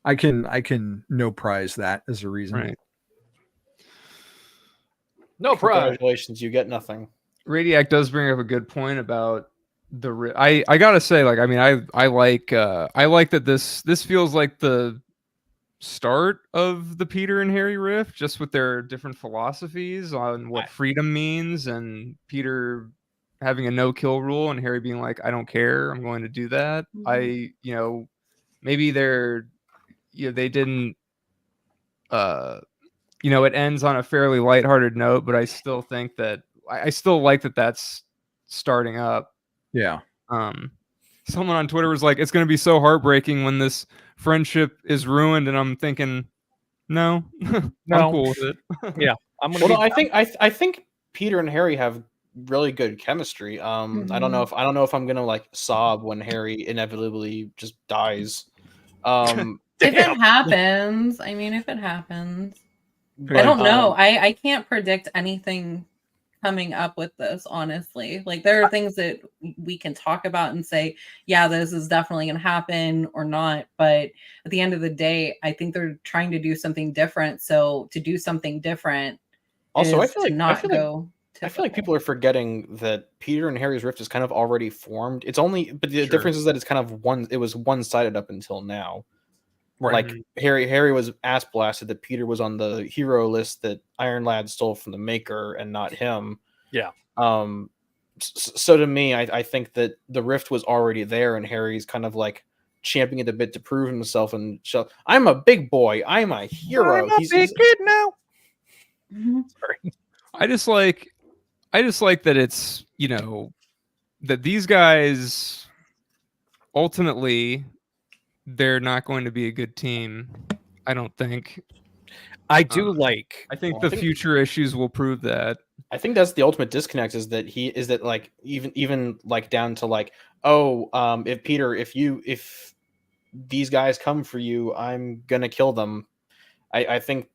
I can no prize that as a reason. Right. No pride. congratulations, you get nothing. Radiac does bring up a good point about the. I gotta say, like, I mean, I like that this feels like the start of the Peter and Harry riff, just with their different philosophies on what freedom means, and Peter having a no-kill rule, and Harry being like, I don't care, I'm going to do that. Mhm. Maybe they're they didn't. It ends on a fairly lighthearted note, but I still think that I still like that that's starting up. Yeah. Someone on Twitter was like, "It's going to be so heartbreaking when this friendship is ruined," and I'm thinking, no, I'm cool with it. Yeah, I'm gonna. Well, no, I think Peter and Harry have really good chemistry. I don't know if I'm gonna like sob when Harry inevitably just dies. If it happens, I mean, if it happens, I but, don't know. I can't predict anything coming up with this, honestly. Like, there are things that we can talk about and say, yeah, this is definitely going to happen or not. But at the end of the day, I think they're trying to do something different. So to do something different, Also, is I feel like people are forgetting that Peter and Harry's rift is kind of already formed. It's only, but the difference is that it's kind of it was one-sided up until now. Right. Like Harry was ass blasted that Peter was on the hero list that Iron Lad stole from the Maker and not him. Yeah. So to me, I think that the rift was already there, and Harry's kind of like champing it a bit to prove himself and show, I'm a big boy. I'm a hero. I'm a big kid now. Sorry. I just like that it's, that these guys ultimately, they're not going to be a good team. I don't think. I do like. I think the future issues will prove that. I think that's the ultimate disconnect, is that like even like down to like, if Peter, if these guys come for you, I'm gonna kill them. I think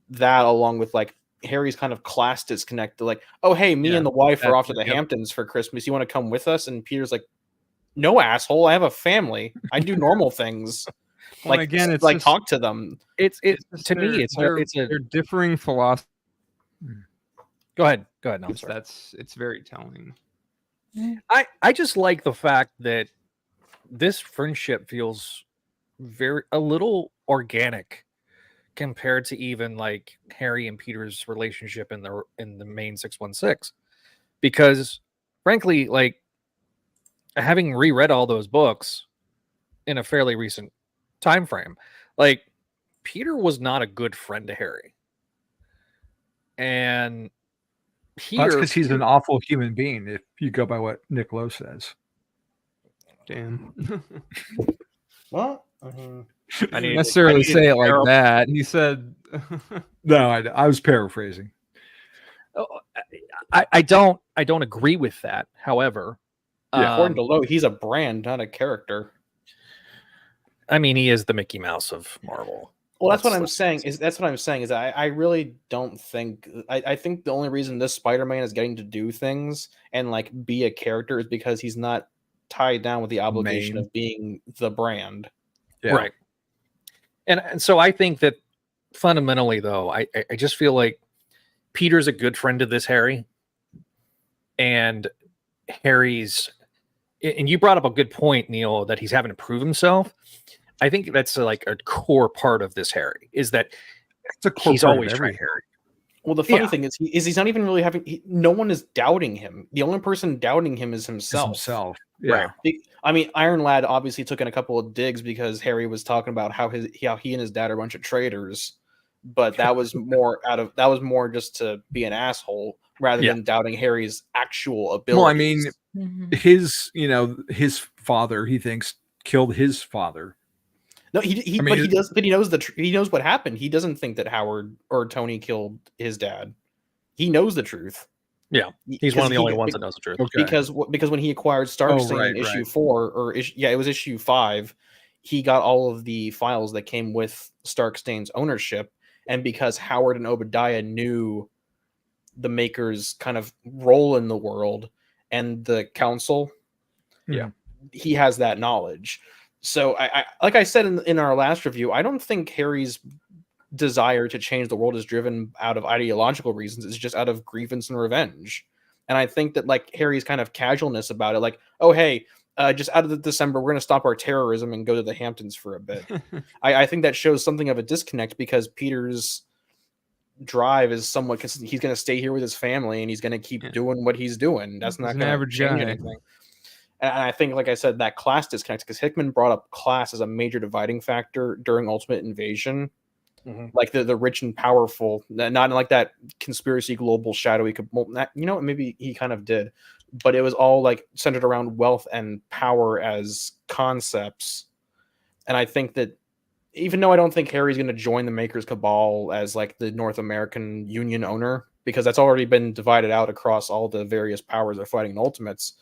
that, along with like Harry's kind of class disconnect, like, oh hey, me and the wife are off to the Hamptons for Christmas. You want to come with us? And Peter's like, no, asshole, I have a family. I do normal things. Well, again, it's like, talk to them. It's they're differing philosophy. Go ahead. No, I'm sorry. It's very telling. I just like the fact that this friendship feels a little organic compared to even like Harry and Peter's relationship in the main 616, because frankly, like, having reread all those books in a fairly recent time frame, like, Peter was not a good friend to Harry, and that's because he's an awful human being, if you go by what Nick Lowe says. Damn. What? I didn't necessarily say it like that. He said, no, I was paraphrasing. I don't agree with that. However, according to Lowe, he's a brand, not a character. I mean, he is the Mickey Mouse of Marvel. Well, that's what I'm saying. Is I really don't think. I think the only reason this Spider-Man is getting to do things and like be a character is because he's not tied down with the obligation of being the brand. Yeah. Right. And so I think that fundamentally, though, I just feel like Peter's a good friend to this Harry, and Harry's, and you brought up a good point, Neil, that he's having to prove himself. I think that's like a core part of this Harry, is that he's always trying Harry. Well, the funny thing is he's not even really having. No one is doubting him. The only person doubting him is himself. Yeah. Right. I mean, Iron Lad obviously took in a couple of digs because Harry was talking about how he and his dad are a bunch of traitors, but that was more just to be an asshole rather than doubting Harry's actual ability. Well, I mean, his father, he thinks, killed his father. No, he does, but he knows he knows what happened. He doesn't think that Howard or Tony killed his dad. He knows the truth. Yeah, he's one of the only ones that knows the truth. Okay. Because when he acquired Starkstein in issue 4, it was issue 5, he got all of the files that came with Starkstein's ownership, and because Howard and Obadiah knew the Maker's kind of role in the world and the council, he has that knowledge. So I like I said in our last review, I don't think Harry's desire to change the world is driven out of ideological reasons. It's just out of grievance and revenge. And I think that like Harry's kind of casualness about it, like, oh hey, just out of the December, we're going to stop our terrorism and go to the Hamptons for a bit. I think that shows something of a disconnect, because Peter's drive is somewhat, because he's going to stay here with his family and he's going to keep doing what he's doing. That's not going to change anything. And I think, like I said, that class disconnect, because Hickman brought up class as a major dividing factor during Ultimate Invasion. Like the rich and powerful, not like that conspiracy global shadowy. Maybe he kind of did, but it was all like centered around wealth and power as concepts. And I think that even though I don't think Harry's going to join the Maker's Cabal as like the North American Union owner, because that's already been divided out across all the various powers they're fighting in Ultimates,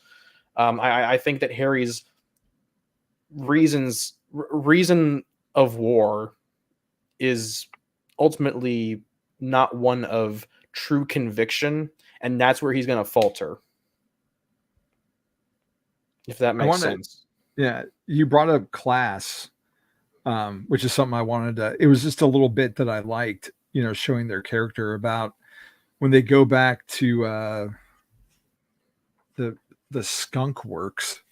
I think that Harry's reason of war is ultimately not one of true conviction, and that's where he's going to falter. If that makes sense. Yeah, you brought up class, which is something I wanted to. It was just a little bit that I liked, showing their character about when they go back to the Skunk Works.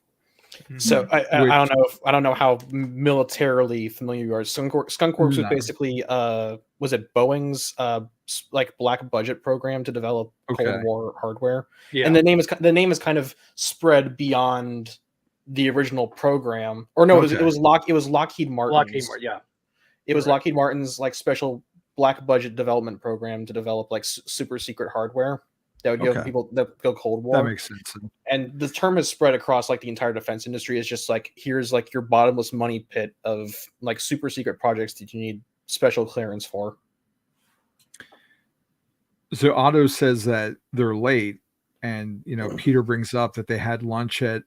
So I don't know how militarily familiar you are. Skunk Works was basically was it Boeing's like black budget program to develop Cold War hardware. Yeah. And the name is kind of spread beyond the original program. Or no, it was Lockheed Martin. It was Lockheed Martin's like special black budget development program to develop like super secret hardware that would give people that go Cold War. That makes sense. And the term is spread across like the entire defense industry. It's just like, here's like your bottomless money pit of like super secret projects that you need special clearance for. So Otto says that they're late, and Peter brings up that they had lunch at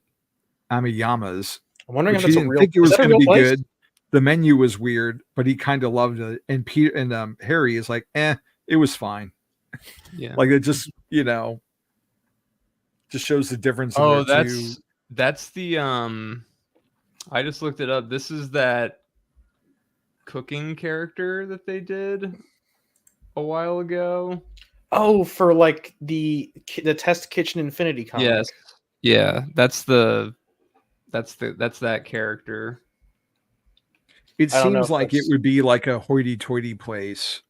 Amiyama's. I'm wondering if he that's didn't think it was going to be good. The menu was weird, but he kind of loved it. And Peter and Harry is like, it was fine. Yeah, like it just just shows the difference. Oh, that's the I just looked it up. This is that cooking character that they did a while ago. Oh, for like the Test Kitchen Infinity comic. Yes. Yeah, that's that character. It seems like it would be like a hoity-toity place.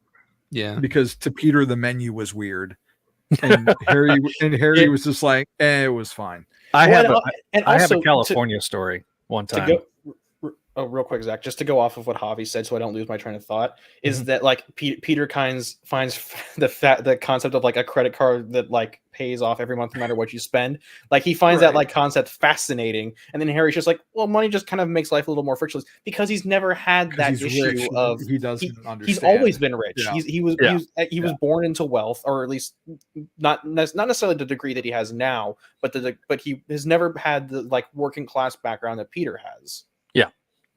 Yeah, because to Peter the menu was weird, and Harry was just like, it was fine. I have a California story one time. Real quick, Zach, just to go off of what Javi said, so I don't lose my train of thought, is that like Peter finds the concept of like a credit card that like pays off every month no matter what you spend. Like he finds that like concept fascinating, and then Harry's just like, well, money just kind of makes life a little more frictionless because he's never had that issue rich, of he doesn't understand. He's always been rich. Yeah. He was born into wealth, or at least not necessarily the degree that he has now, but he has never had the like working class background that Peter has. Yeah.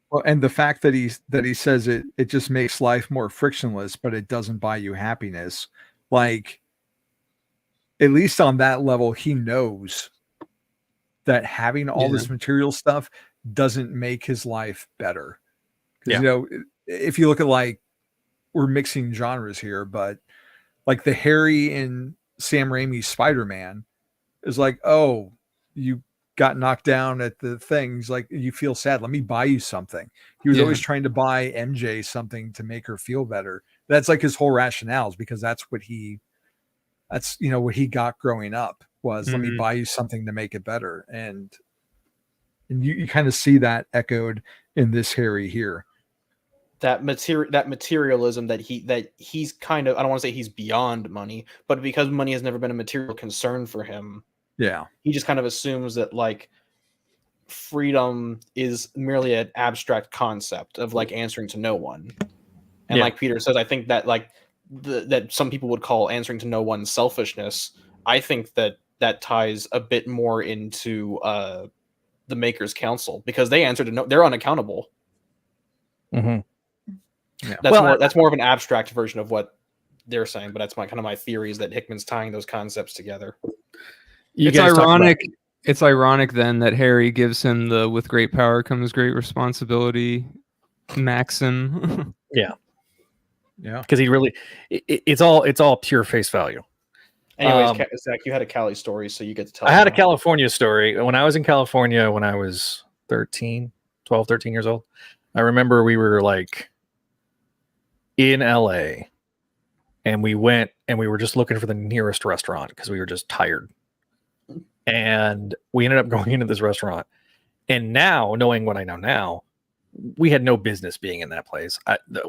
Well, and the fact that he says it just makes life more frictionless, but it doesn't buy you happiness. Like, at least on that level, he knows that having all this material stuff doesn't make his life better. Because if you look at like, we're mixing genres here, but like the Harry and Sam Raimi's Spider-Man is like, oh, you got knocked down at the things, like you feel sad, let me buy you something. He was always trying to buy MJ something to make her feel better. That's like his whole rationales, because that's what he got growing up was, let me buy you something to make it better. And you kind of see that echoed in this Harry here. That materialism that he's kind of, I don't want to say he's beyond money, but because money has never been a material concern for him, he just kind of assumes that like freedom is merely an abstract concept of like answering to no one. And like Peter says, I think that like that some people would call answering to no one selfishness. I think that ties a bit more into the Maker's Council, because they answer to no, they're unaccountable. Mm-hmm. Yeah. That's more of an abstract version of what they're saying, but that's my theory is that Hickman's tying those concepts together. It's ironic. It's ironic then that Harry gives him the "with great power comes great responsibility" maxim. Yeah, because he really, it's all pure face value. Anyways, Zach, you had a Cali story, so you get to tell. I had a California story. When I was in California, when I was 13 years old, I remember we were like in LA, and we went and we were just looking for the nearest restaurant because we were just tired. And we ended up going into this restaurant. And now, knowing what I know now, we had no business being in that place.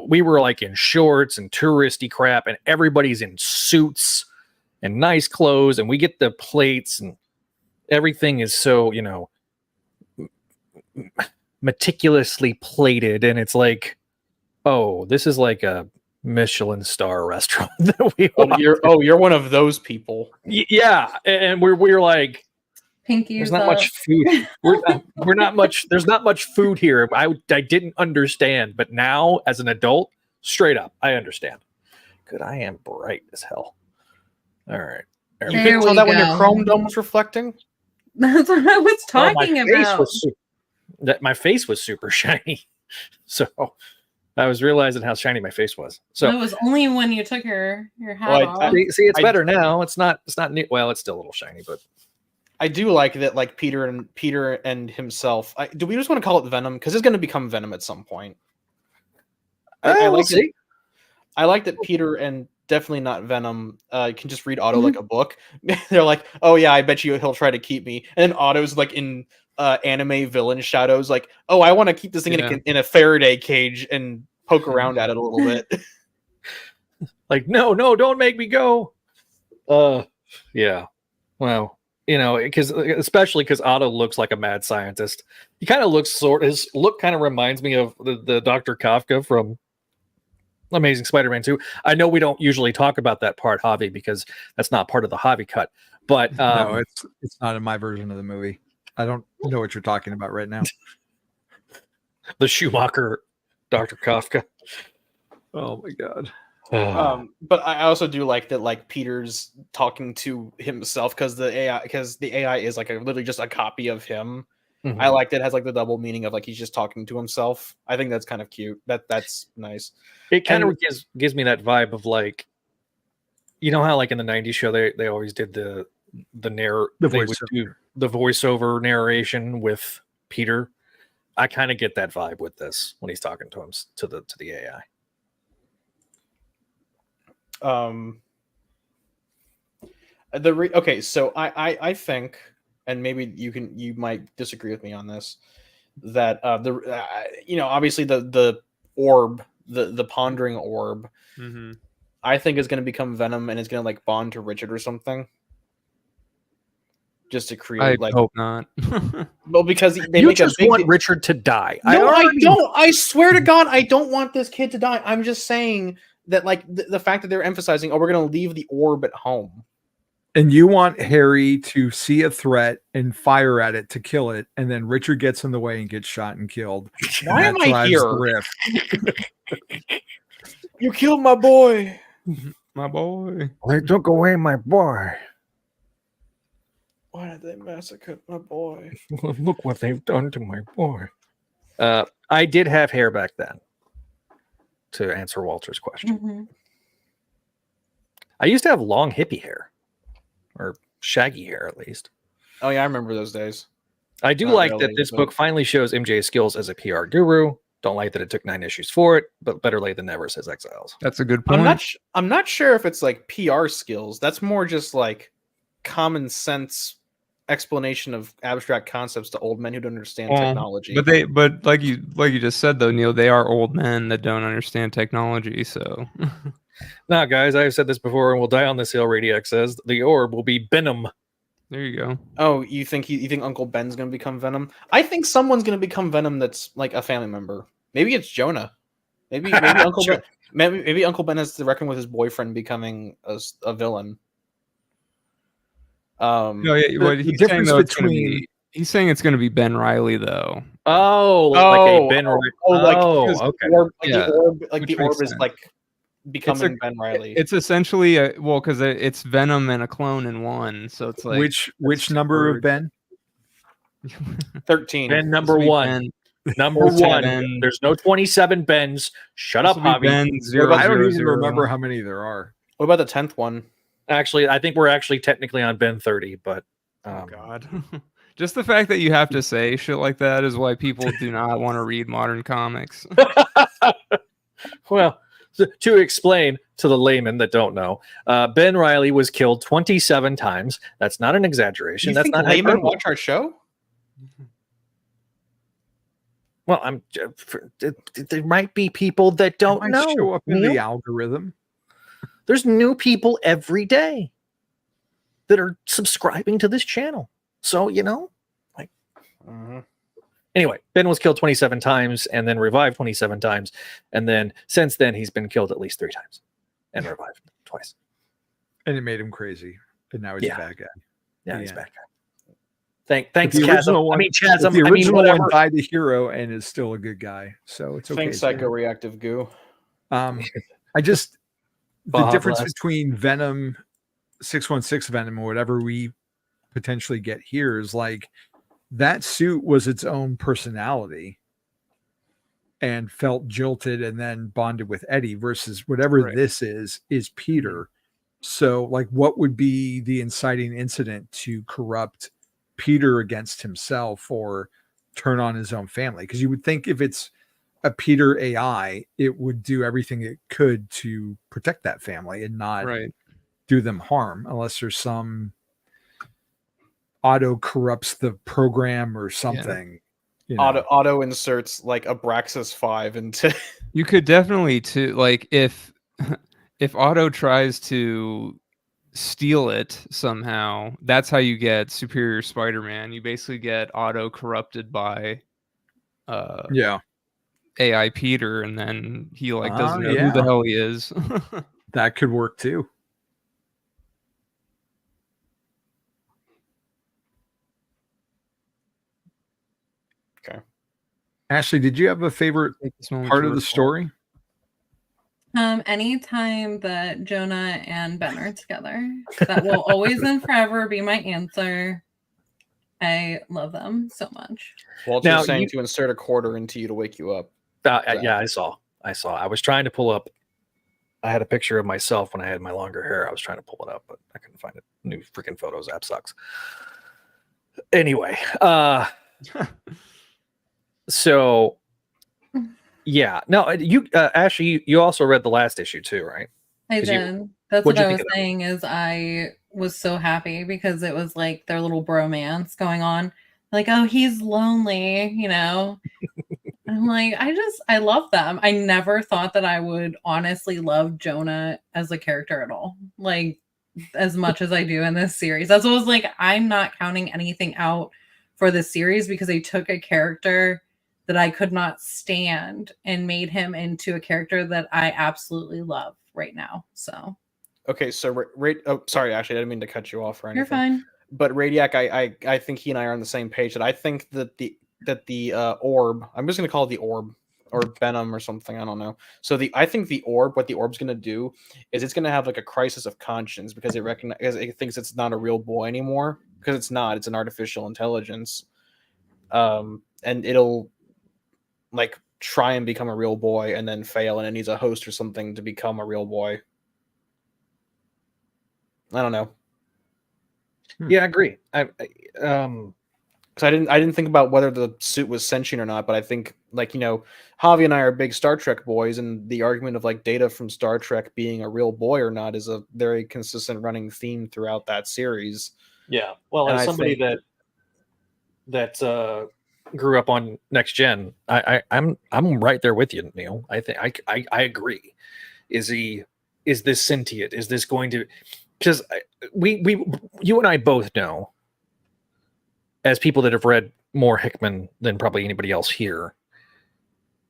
We were like in shorts and touristy crap, and everybody's in suits and nice clothes, and we get the plates, and everything is so, meticulously plated, and it's like, oh, this is like a Michelin star restaurant that we you're one of those people. Yeah, and we're like, Pinky. there's not much food. We're not much. There's not much food here. I didn't understand, but now as an adult, straight up, I understand. Good, I am bright as hell. All right. You couldn't tell that when your chrome dome was reflecting? That's what I was talking about. My face was super shiny. So I was realizing how shiny my face was. So it was only when you took your hat off. See, it's better now. It's not new. Well, it's still a little shiny, but I do like that, like Peter and himself. Do we just want to call it Venom? Because it's going to become Venom at some point. I like it. I like that Peter and definitely not Venom can just read Otto like a book. They're like, oh yeah, I bet he'll try to keep me. And then Otto's like in anime villain shadows, like, oh, I want to keep this thing in a Faraday cage and poke around at it a little bit. Like, no, don't make me go. Yeah. Well, especially because Otto looks like a mad scientist. He kind of looks his look kind of reminds me of the Dr. Kafka from Amazing Spider-Man 2. I know we don't usually talk about that part, Javi, because that's not part of the Javi cut. But no, it's not in my version of the movie. I don't know what you're talking about right now. The Schumacher Dr. Kafka. Oh my god. But I also do like that, like Peter's talking to himself because the AI is like literally just a copy of him. Mm-hmm. I like that it has like the double meaning of like he's just talking to himself. I think that's kind of cute. That's nice. It kind of gives me that vibe of like, how like in the 90s show they always did the voiceover narration with Peter. I kind of get that vibe with this when he's talking to him to the AI. Okay, so I think, and maybe you might disagree with me on this, that obviously the orb, the pondering orb, mm-hmm. I think is going to become Venom and it's going to like bond to Richard or something, just to create. I hope not. Well, because they you just want Richard to die. No, I don't. I swear to God, I don't want this kid to die. I'm just saying that like the fact that they're emphasizing, we're going to leave the orb at home. And you want Harry to see a threat and fire at it to kill it, and then Richard gets in the way and gets shot and killed. Why am I here? You killed my boy. My boy. They took away my boy. Why did they massacre my boy? Look what they've done to my boy. I did have hair back then, to answer Walter's question. Mm-hmm. I used to have long hippie hair. Or shaggy hair, at least. Oh, yeah, I remember those days. I do like that this book finally shows MJ's skills as a PR guru. Don't like that it took 9 issues for it, but better late than never, says Exiles. That's a good point. I'm not sure if it's like PR skills. That's more just like common sense explanation of abstract concepts to old men who don't understand technology. But like you just said though, Neil, they are old men that don't understand technology, so Nah, guys, I've said this before, and we'll die on this hill. Radiac says the orb will be Venom. There you go. Oh, you think Uncle Ben's gonna become Venom? I think someone's gonna become Venom that's like a family member. Maybe it's Jonah. Maybe Uncle Ben. Maybe Uncle Ben has to reckon with his boyfriend becoming a villain. No, yeah. What he's saying though, he's saying it's going to be Ben Reilly though. Like a Ben Reilly. Okay. The orb is like becoming Ben Reilly. It's essentially because it's Venom and a clone in one. So it's like which number of Ben? 13. Ben number 1. Number 1. There's no 27 Bens. Shut up, Javi. I don't even remember how many there are. What about the 10th one? Actually, I think we're actually technically on Ben 30, but oh god. Just the fact that you have to say shit like that is why people do not want to read modern comics. Well, to explain to the layman that don't know, Ben Reilly was killed 27 times. That's not an exaggeration. You That's think not laymen hyperbole. watch our show? Well, there might be people that don't Might know. show up in Neil. the algorithm. There's new people every day that are subscribing to this channel. So, anyway, Ben was killed 27 times and then revived 27 times. And then since then, he's been killed at least 3 times and revived twice. And it made him crazy. And now he's a bad guy. Yeah, he's a Yeah. bad guy. Thanks, the Chasm. original one- Chasm. The original whatever. one died a hero and is still a good guy. So it's okay. Thanks, psychoreactive goo. I just the Baja difference Blast. between Venom, 616 Venom, or whatever we potentially get here is like that suit was its own personality and felt jilted and then bonded with Eddie versus whatever this is Peter. So like what would be the inciting incident to corrupt Peter against himself or turn on his own family? Because you would think if it's a Peter AI, it would do everything it could to protect that family and not do them harm, unless there's some auto corrupts the program or something. You know? Auto inserts like Abraxas 5 into. You could definitely too, like if Otto tries to steal it somehow, that's how you get Superior Spider-Man. You basically get Otto corrupted by AI Peter, and then he doesn't know who the hell he is. That could work too. Okay. Ashley, did you have a favorite part of the story? Anytime that Jonah and Ben are together, that will always and forever be my answer. I love them so much. Walter's saying to insert a quarter into you to wake you up. Yeah, I saw. I was trying to pull up. I had a picture of myself when I had my longer hair. I was trying to pull it up, but I couldn't find it. New freaking Photos app sucks. Anyway, so yeah, no, you Ashley, you also read the last issue too, right? I did. That's what I was saying. Is I was so happy because it was like their little bromance going on. Like, oh, he's lonely, you know. I'm like, I love them. I never thought that I would honestly love Jonah as a character at all, like as much as I do in this series. That's what I was like. I'm not counting anything out for this series because they took a character that I could not stand and made him into a character that I absolutely love right now. So, okay, so sorry, Ashley, I didn't mean to cut you off or anything. You're fine. But Radiac, I think he and I are on the same page. That I think that the orb, I'm just gonna call it the orb or Venom or something. I don't know. So I think the orb, what the orb's gonna do is it's gonna have like a crisis of conscience because it thinks it's not a real boy anymore because it's not. It's an artificial intelligence, and it'll like try and become a real boy and then fail, and it needs a host or something to become a real boy. I don't know. Yeah, I agree. Because I didn't think about whether the suit was sentient or not, but I think, like, you know, Javi and I are big Star Trek boys, and the argument of like Data from Star Trek being a real boy or not is a very consistent running theme throughout that series. Yeah, well, and as somebody that grew up on Next Gen, I'm right there with you, Neil. I think I agree. Is this sentient? Is this going to? Because you and I both know, as people that have read more Hickman than probably anybody else here,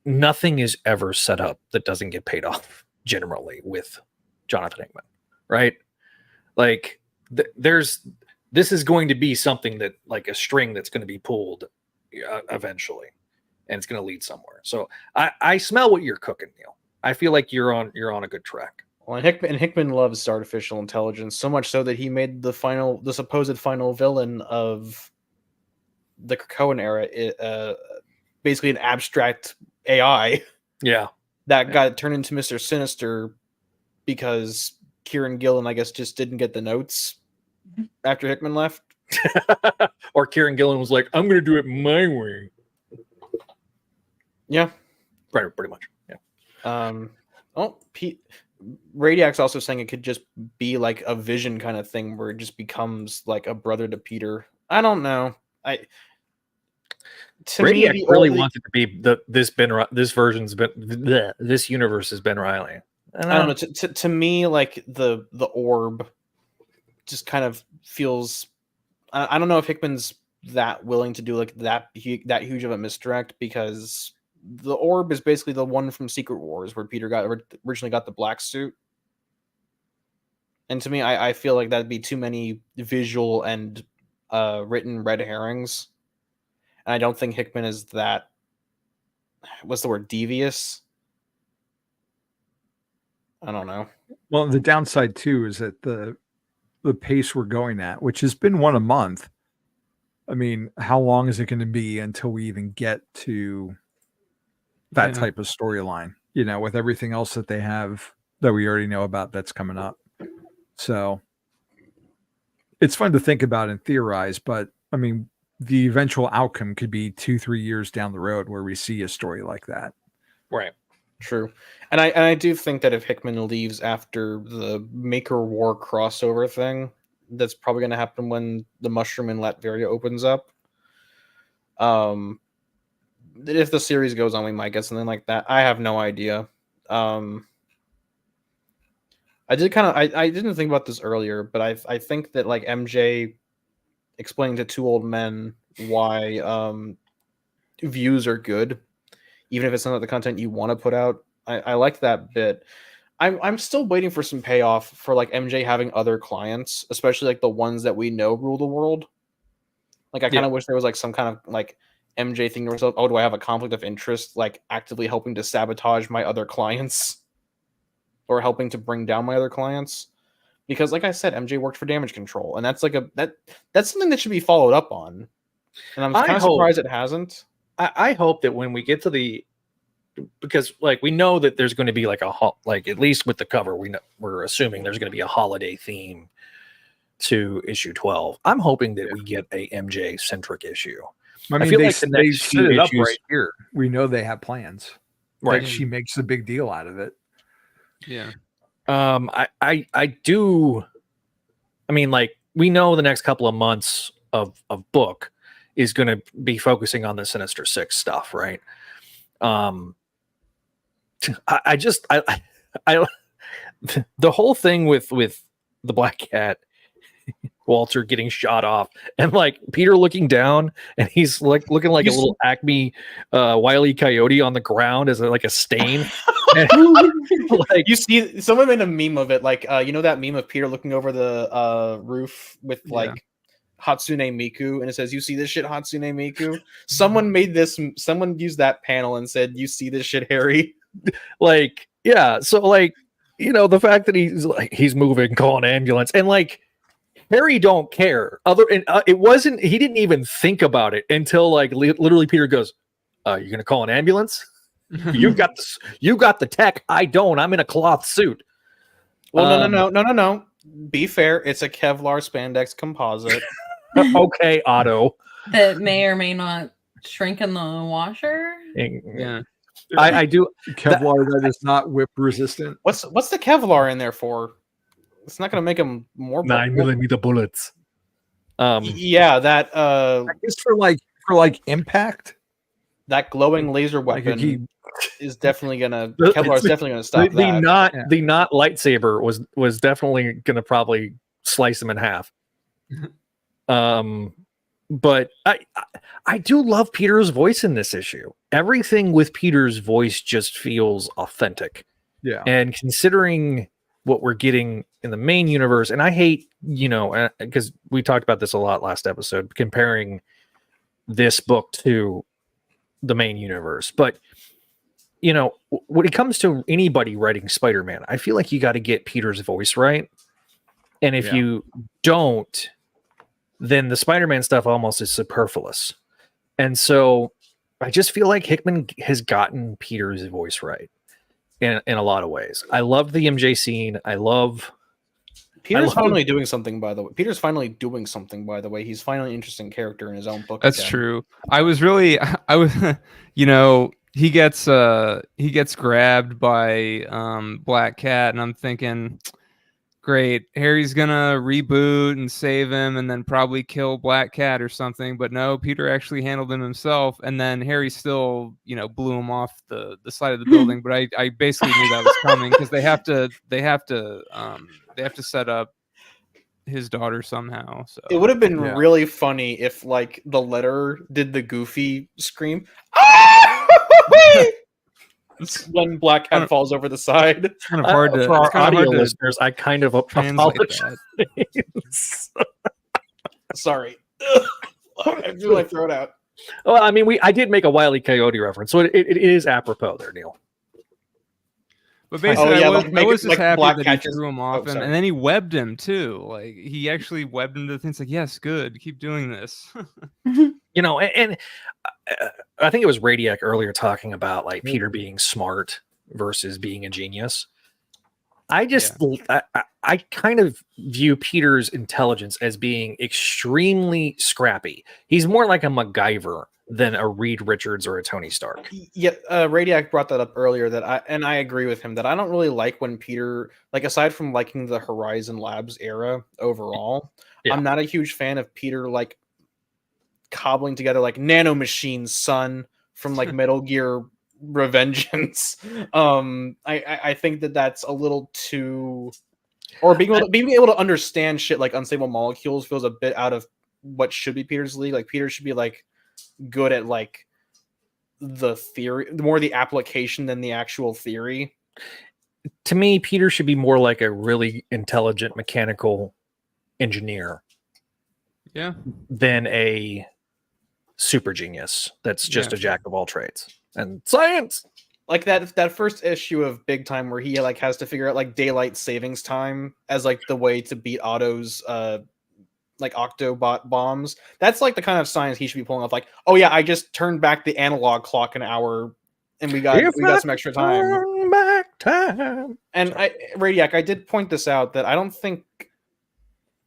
nothing is ever set up that doesn't get paid off generally with Jonathan Hickman, right? Like this is going to be something that, like a string that's going to be pulled eventually, and it's going to lead somewhere. So I smell what you're cooking, Neil. I feel like you're on a good track. Well, and Hickman loves artificial intelligence so much so that he made the supposed final villain of the Krakoan era, basically an abstract AI. Yeah, that got turned into Mr. Sinister because Kieran Gillen, I guess, just didn't get the notes after Hickman left. Or Kieran Gillen was like, "I'm going to do it my way." Yeah, right, pretty much. Yeah. Oh, Radiac's also saying it could just be like a Vision kind of thing where it just becomes like a brother to Peter. I don't know. Radiac really wants it to be this version's this universe has Ben Reilly. I don't know. To me, like the orb just kind of feels. I don't know if Hickman's that willing to do like that huge of a misdirect, because the orb is basically the one from Secret Wars where Peter originally got the black suit. And to me, I feel like that'd be too many visual and written red herrings. And I don't think Hickman is that. What's the word? Devious? I don't know. Well, the downside too is that the pace we're going at, which has been one a month. I mean, how long is it going to be until we even get to that type of storyline? You know, with everything else that they have that we already know about that's coming up. So it's fun to think about and theorize, but I mean, the eventual outcome could be 2-3 years down the road where we see a story like that. Right. True. And I do think that if Hickman leaves after the Maker War crossover thing, that's probably going to happen when the Mushroom in Latveria opens up. If the series goes on, we might get something like that. I have no idea. I didn't think about this earlier, but I think that like MJ explaining to two old men why views are good, even if it's not the content you want to put out. I like that bit. I'm still waiting for some payoff for like MJ having other clients, especially like the ones that we know rule the world. Like I kind of wish there was like some kind of like MJ thing to herself. Oh, do I have a conflict of interest, like actively helping to sabotage my other clients or helping to bring down my other clients? Because like I said, MJ worked for Damage Control, and that's like that's something that should be followed up on. And I'm kind of surprised it hasn't. I hope that when we get to because like we know that there's going to be like like at least with the cover we're assuming there's going to be a holiday theme to issue 12. I'm hoping that we get a MJ centric issue. I mean, feel they like the next set few it up issues right here. We know they have plans. Right. Like she makes a big deal out of it. Yeah. I do. I mean, like we know the next couple of months of book is going to be focusing on the Sinister Six stuff, right? I the whole thing with the Black Cat, Walter getting shot off, and like Peter looking down, and he's like looking like a little Acme Wile E. Coyote on the ground as like a stain. And, like you see, someone made a meme of it, like you know that meme of Peter looking over the roof with like Hatsune Miku, and it says, "You see this shit, Hatsune Miku." Someone made this. Someone used that panel and said, "You see this shit, Harry." Like, yeah. So like, you know, the fact that he's moving, calling ambulance, and like Harry don't care. It wasn't. He didn't even think about it until like literally Peter goes, "You're gonna call an ambulance? You've got this. You got the tech. I don't. I'm in a cloth suit." Well, no. Be fair. It's a Kevlar spandex composite. Okay, Otto. That may or may not shrink in the washer. Yeah. I do Kevlar that is not whip resistant. What's the Kevlar in there for? It's not going to make them more 9mm bullets. Yeah, that I guess for like impact. That glowing laser weapon is definitely gonna. Kevlar is definitely gonna stop that. The not lightsaber was definitely gonna probably slice him in half. But I do love Peter's voice in this issue. Everything with Peter's voice just feels authentic. Yeah. And considering what we're getting in the main universe, and I hate, you know, because we talked about this a lot last episode, comparing this book to the main universe. But, you know, when it comes to anybody writing Spider-Man, I feel like you got to get Peter's voice right. And if you don't, then the Spider-Man stuff almost is superfluous. And so I just feel like Hickman has gotten Peter's voice right in a lot of ways. I love the MJ scene. Peter's finally doing something, by the way. He's finally an interesting character in his own book. That's true. I was, you know, he gets grabbed by Black Cat, and I'm thinking, great, Harry's gonna reboot and save him and then probably kill Black Cat or something. But no, Peter actually handled him himself, and then Harry still, blew him off the side of the building. But I basically knew that was coming because they have to set up his daughter somehow. So It would have been Yeah. really funny if like the letter did the Goofy scream when Black Cat falls over the side. it's kind of hard to for our it's kind of audio hard to listeners, I kind of translate apologize. that. Sorry. I threw my throat out. Well, I mean, I did make a Wile E. Coyote reference, so it is apropos there, Neil. But basically, yeah, I was just happy Black that Cat he just- threw him off, sorry. and then he webbed him too. Like he actually webbed him to the things. Like, yes, good, keep doing this. And I think it was Radiac earlier talking about like Peter being smart versus being a genius. I kind of view Peter's intelligence as being extremely scrappy. He's more like a MacGyver than a Reed Richards or a Tony Stark. Yeah, Radiac brought that up earlier I agree with him that I don't really like when Peter, like aside from liking the Horizon Labs era overall, Yeah. I'm not a huge fan of Peter like cobbling together like nanomachines, son, from like Metal Gear Revengeance. I think that's a little too, or being able to understand shit like unstable molecules feels a bit out of what should be Peter's league. Like Peter should be like good at like the theory, more the application than the actual theory. To me, Peter should be more like a really intelligent mechanical engineer Yeah, than a super genius that's just Yeah. a jack of all trades and science. Like that first issue of Big Time where he like has to figure out like daylight savings time as like the way to beat Otto's like Octobot bombs. That's like the kind of science he should be pulling off. Like, oh yeah, I just turned back the analog clock an hour and we got some extra time. Turn back time. And Radiac, I did point this out that I don't think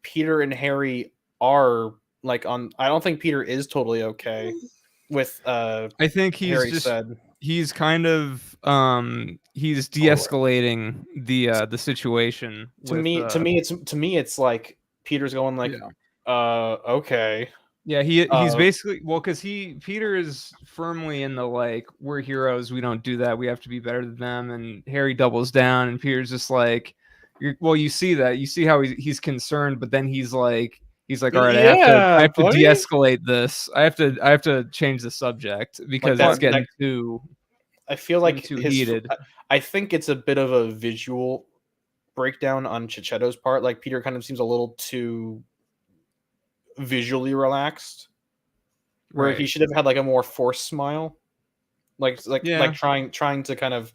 Peter and Harry are like on. I don't think Peter is totally okay with. I think he's Harry just said he's kind of he's de-escalating the situation. to me it's like Peter's going like, okay. Yeah, he's basically because Peter is firmly in the like, we're heroes, we don't do that, we have to be better than them, and Harry doubles down, and Peter's just like, you see how he's concerned, but then he's like, all right, I have to de-escalate this. I have to change the subject because it's getting too. I feel like too heated. I think it's a bit of a visual breakdown on Chichetto's part. Like Peter kind of seems a little too visually relaxed, where he should have had like a more forced smile, like trying to kind of,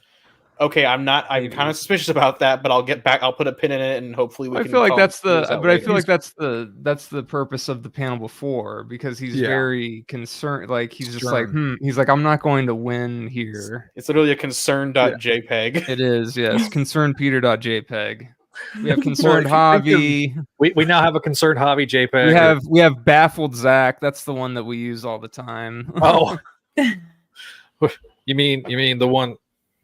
okay, I'm kind of suspicious about that, but I'll get back, I'll put a pin in it, and hopefully we can. I feel like that's later. that's the purpose of the panel before, because he's Yeah. very concerned. Like he's just Stern. like, he's like, I'm not going to win here. It's literally a concern.jpg. It is, yes. Concernedpeter.jpg. We have concerned Well, if you Javi. We now have a concerned hobby JPEG. We have baffled Zach. That's the one that we use all the time. Oh, you mean the one?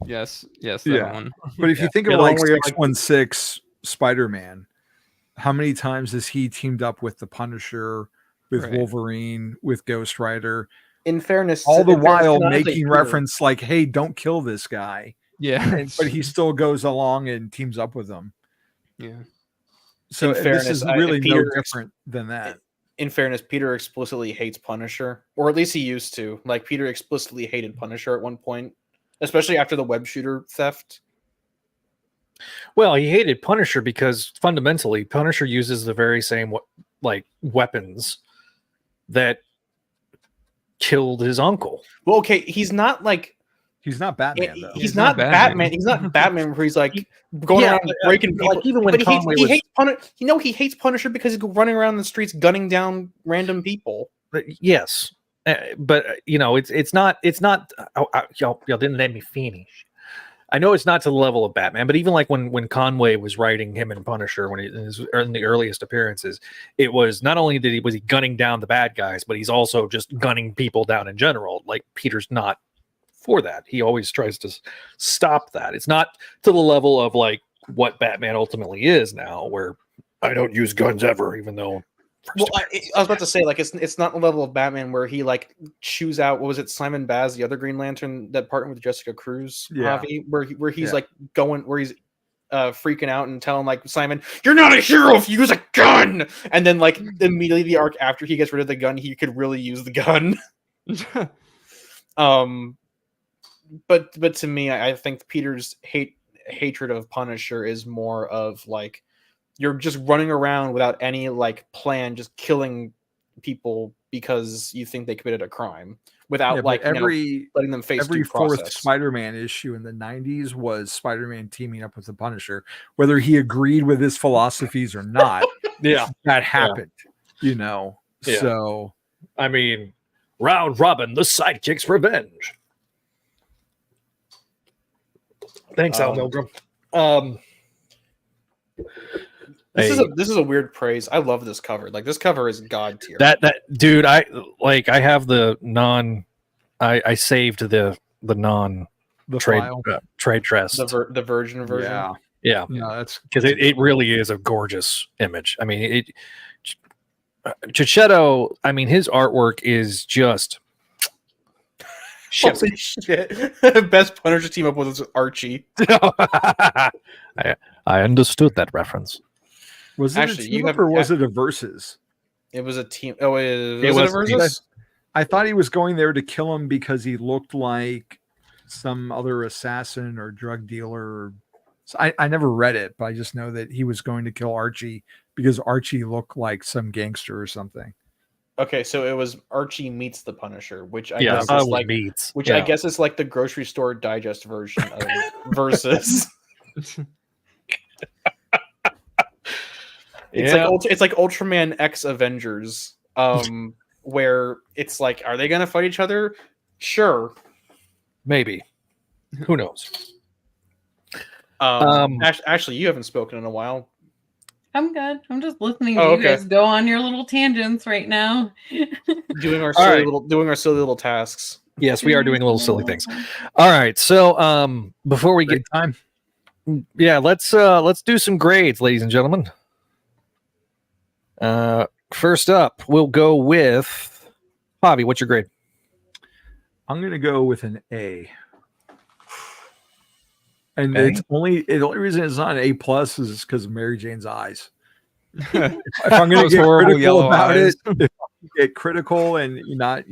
yes, that Yeah. one. But if you think Yeah, of the like one where you're 616 Spider-Man, how many times has he teamed up with the Punisher, with Right. Wolverine, with Ghost Rider, In fairness, all the in fairness, while can I say making Peter? reference like, "Hey, don't kill this guy," Yeah, but he still goes along and teams up with them. yeah. So In this fairness, is really no Peter- different than that. In fairness, Peter explicitly hates Punisher, or at least he used to. Like Peter explicitly hated Punisher at one point, especially after the web shooter theft. Well, he hated Punisher because fundamentally Punisher uses the very same weapons that killed his uncle. Well, okay, he's not like He's not Batman though. he's not Batman. He's not Batman where he's like going Yeah, around breaking people. like, even when But Conway he was- hates Punisher. He hates Punisher because he's running around the streets gunning down random people. Yes, but it's not. Y'all didn't let me finish. I know it's not to the level of Batman, but even like when Conway was writing him in Punisher in the earliest appearances, it was not only was he gunning down the bad guys, but he's also just gunning people down in general. Like Peter's not for that. He always tries to stop that. It's not to the level of like what Batman ultimately is now, where I don't use guns ever, even though. Well, I was about to say, like, it's not the level of Batman where he like chews out, what was it, Simon Baz, the other Green Lantern that partnered with Jessica Cruz, Javi, where he's like going, where he's freaking out and telling like Simon, "You're not a hero if you use a gun," and then like immediately the arc after he gets rid of the gun, he could really use the gun. But to me, I think Peter's hatred of Punisher is more of like, you're just running around without any like plan, just killing people because you think they committed a crime without like letting them face every due process. Fourth Spider-Man issue in the 90s was Spider-Man teaming up with the Punisher, whether he agreed with his philosophies or not. That happened, you know. Yeah. So I mean, round robin, the sidekick's revenge. Thanks, Al Milgram. This is a weird praise. I love this cover. Like, this cover is god tier. That dude, I have the non. I saved the non trade file. Trade dress. The virgin version. Yeah. No, that's Because it really is a gorgeous image. I mean, Chichetto, I mean, his artwork is just Holy shit. Best Punisher team up with Archie. I understood that reference. Was it Actually, a team up or was it a versus? It was a team. Oh, was It it a was versus? I thought he was going there to kill him because he looked like some other assassin or drug dealer. So I never read it, but I just know that he was going to kill Archie because Archie looked like some gangster or something. Okay, so it was Archie meets the Punisher, which I guess is like I guess is like the grocery store digest version of versus. It's like Ultraman X Avengers, where it's like, are they gonna fight each other? Sure, maybe. Who knows? Ashley, you haven't spoken in a while. I'm good. I'm just listening to you guys go on your little tangents right now. doing our silly little tasks. Yes, we are doing little silly things. All right, so before we get time, let's do some grades, ladies and gentlemen. First up, we'll go with Javi. What's your grade? I'm going to go with an A. And the only reason it's not an A plus is because of Mary Jane's eyes. If I'm going to get critical about it, if I get critical and not,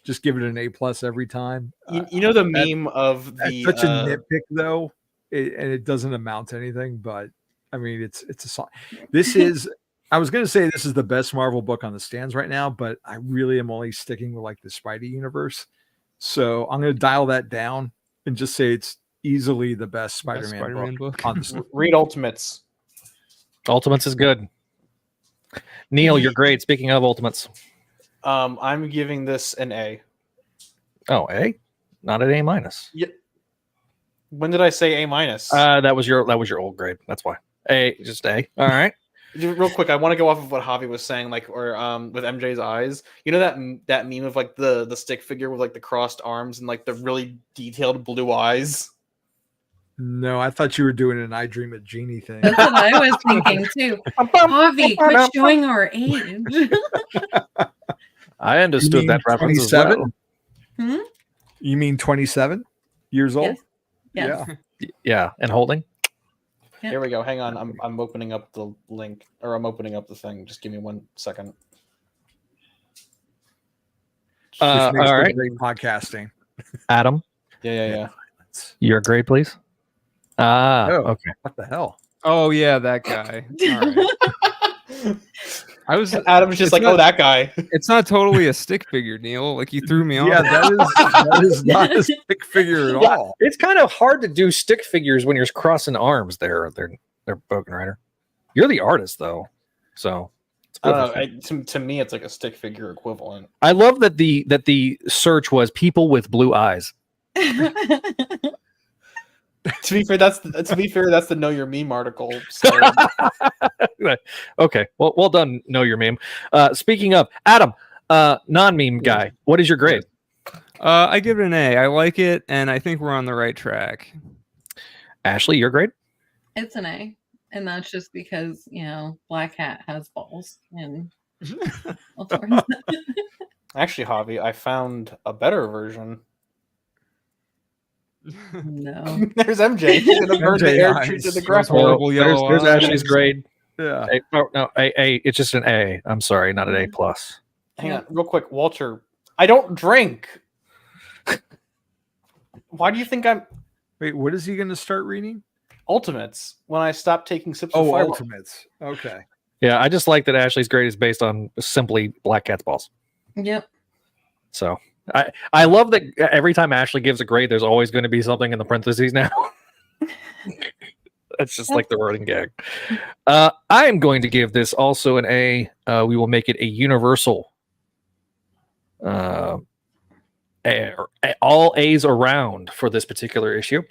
just give it an A plus every time. You know the meme of the such a nitpick though, and it doesn't amount to anything. But I mean, it's a song. This is. I was going to say this is the best Marvel book on the stands right now, but I really am only sticking with like the Spidey universe. So I'm going to dial that down and just say it's easily the best Spider-Man book on the Read Ultimates. Ultimates is good. Neil, your grade. Speaking of Ultimates, I'm giving this an A. Oh, A, not an A minus. Yeah. When did I say A minus? That was your old grade. That's why A, just A. All right. Real quick, I want to go off of what Javi was saying, like, or with MJ's eyes. You know that meme of like the stick figure with like the crossed arms and like the really detailed blue eyes. No, I thought you were doing an I Dream of Jeannie thing. That's what I was thinking too. Javi, quit showing our age. I understood that reference. 27? Hmm? You mean 27 years old? Yes. Yeah, and holding. Here we go. Hang on. I'm opening up the link, or I'm opening up the thing. Just give me 1 second. All right. Great podcasting. Adam. Yeah. Your grade, please. Okay. What the hell? Oh yeah, that guy. All right. Adam's just like, that guy. It's not totally a stick figure, Neil. Like, you threw me off. Yeah, that is not a stick figure at all. It's kind of hard to do stick figures when you're crossing arms. They're Broken Rider. You're the artist though, so to me it's like a stick figure equivalent. I love that the search was people with blue eyes. To be fair, that's the Know Your Meme article. So. Okay, well done. Know Your Meme. Speaking of Adam, non-meme guy, what is your grade? I give it an A. I like it, and I think we're on the right track. Ashley, your grade? It's an A. And that's just because, Black Hat has balls. And Actually, Javi, I found a better version. No. There's MJ. She's gonna burn the MJ, air nice. true to the Those ground. horrible yellow There's eyes. Ashley's grade. Yeah. A. It's just an A. I'm sorry, not an A plus. Hang on, real quick, Walter. I don't drink. Why do you think I'm Wait, what is he going to start reading? Ultimates? When I stop taking sips of Oh, Fireball. Ultimates. Okay. Yeah, I just like that Ashley's grade is based on simply Black Cat's balls. Yep. So I love that every time Ashley gives a grade, there's always going to be something in the parentheses now. That's just like the running gag. I am going to give this also an A. We will make it a universal. All A's around for this particular issue.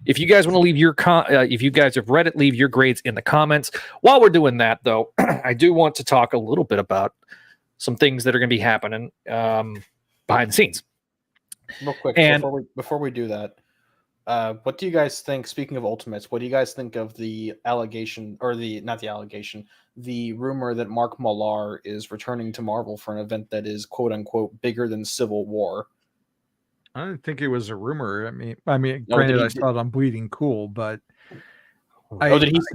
If you guys want to leave your if you guys have read it, leave your grades in the comments. While we're doing that, though, I do want to talk a little bit about some things that are going to be happening behind the scenes. Real quick, And- before we do that, what do you guys think? Speaking of Ultimates, what do you guys think of the allegation, or the rumor that Mark Millar is returning to Marvel for an event that is "quote unquote" bigger than Civil War? I didn't think it was a rumor. I mean, No, granted, did he- I saw it on Bleeding Cool, but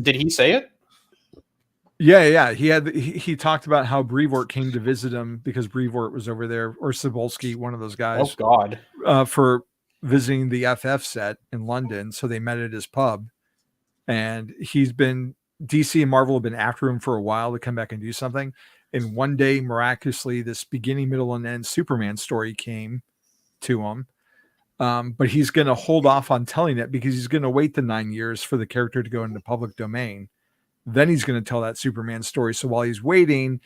Did he say it? yeah. He talked about how Brevoort came to visit him because Brevoort was over there, or Cebulski, one of those Oh guys, God! for visiting the FF set in London. So they met at his pub, and DC and Marvel have been after him for a while to come back and do something. And one day, miraculously, this beginning, middle, and end Superman story came to him. But he's going to hold off on telling it because he's going to wait the 9 years for the character to go into public domain. Then he's going to tell that Superman story. So while he's waiting,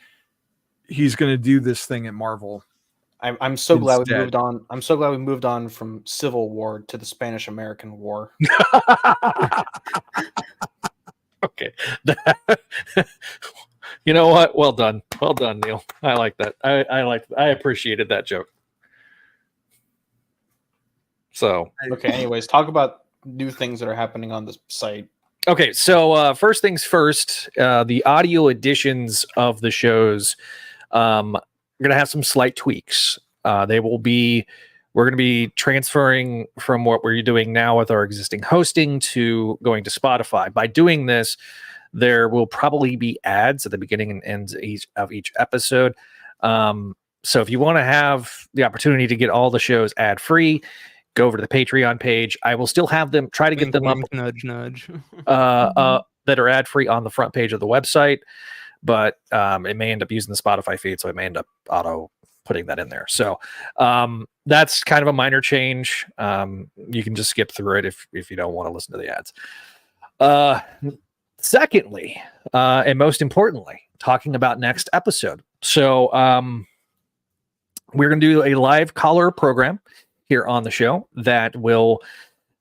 he's going to do this thing at Marvel. I'm so glad we Instead. moved on. I'm so glad we moved on from Civil War to the Spanish-American War. Okay. You know what? Well done, Neil. I like that. I appreciated that joke. So Okay. Anyways, talk about new things that are happening on the site. okay, so first things first, the audio editions of the shows are going to have some slight tweaks. We're going to be transferring from what we're doing now with our existing hosting to going to Spotify. By doing this, there will probably be ads at the beginning and end of each episode. So if you want to have the opportunity to get all the shows ad-free, go over to the Patreon page. I will still have them try to get them up Nudge, nudge. that are ad-free on the front page of the website, but it may end up using the Spotify feed, so it may end up auto putting that in there. So that's kind of a minor change. You can just skip through it if you don't want to listen to the ads. Secondly, and most importantly, talking about next episode. So we're going to do a live caller program here on the show that will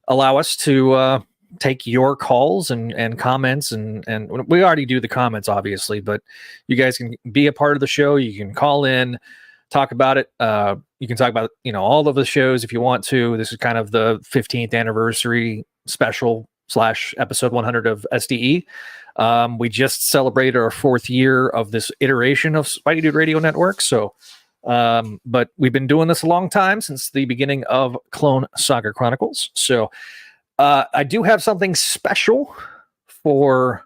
allow us to take your calls and comments, and we already do the comments, obviously, but you guys can be a part of the show. You can call in, talk about it. You can talk about, all of the shows if you want to. This is kind of the 15th anniversary special / episode 100 of SDE. We just celebrated our 4th year of this iteration of Spideydude Radio Network. So, but we've been doing this a long time, since the beginning of Clone Saga Chronicles. So I do have something special for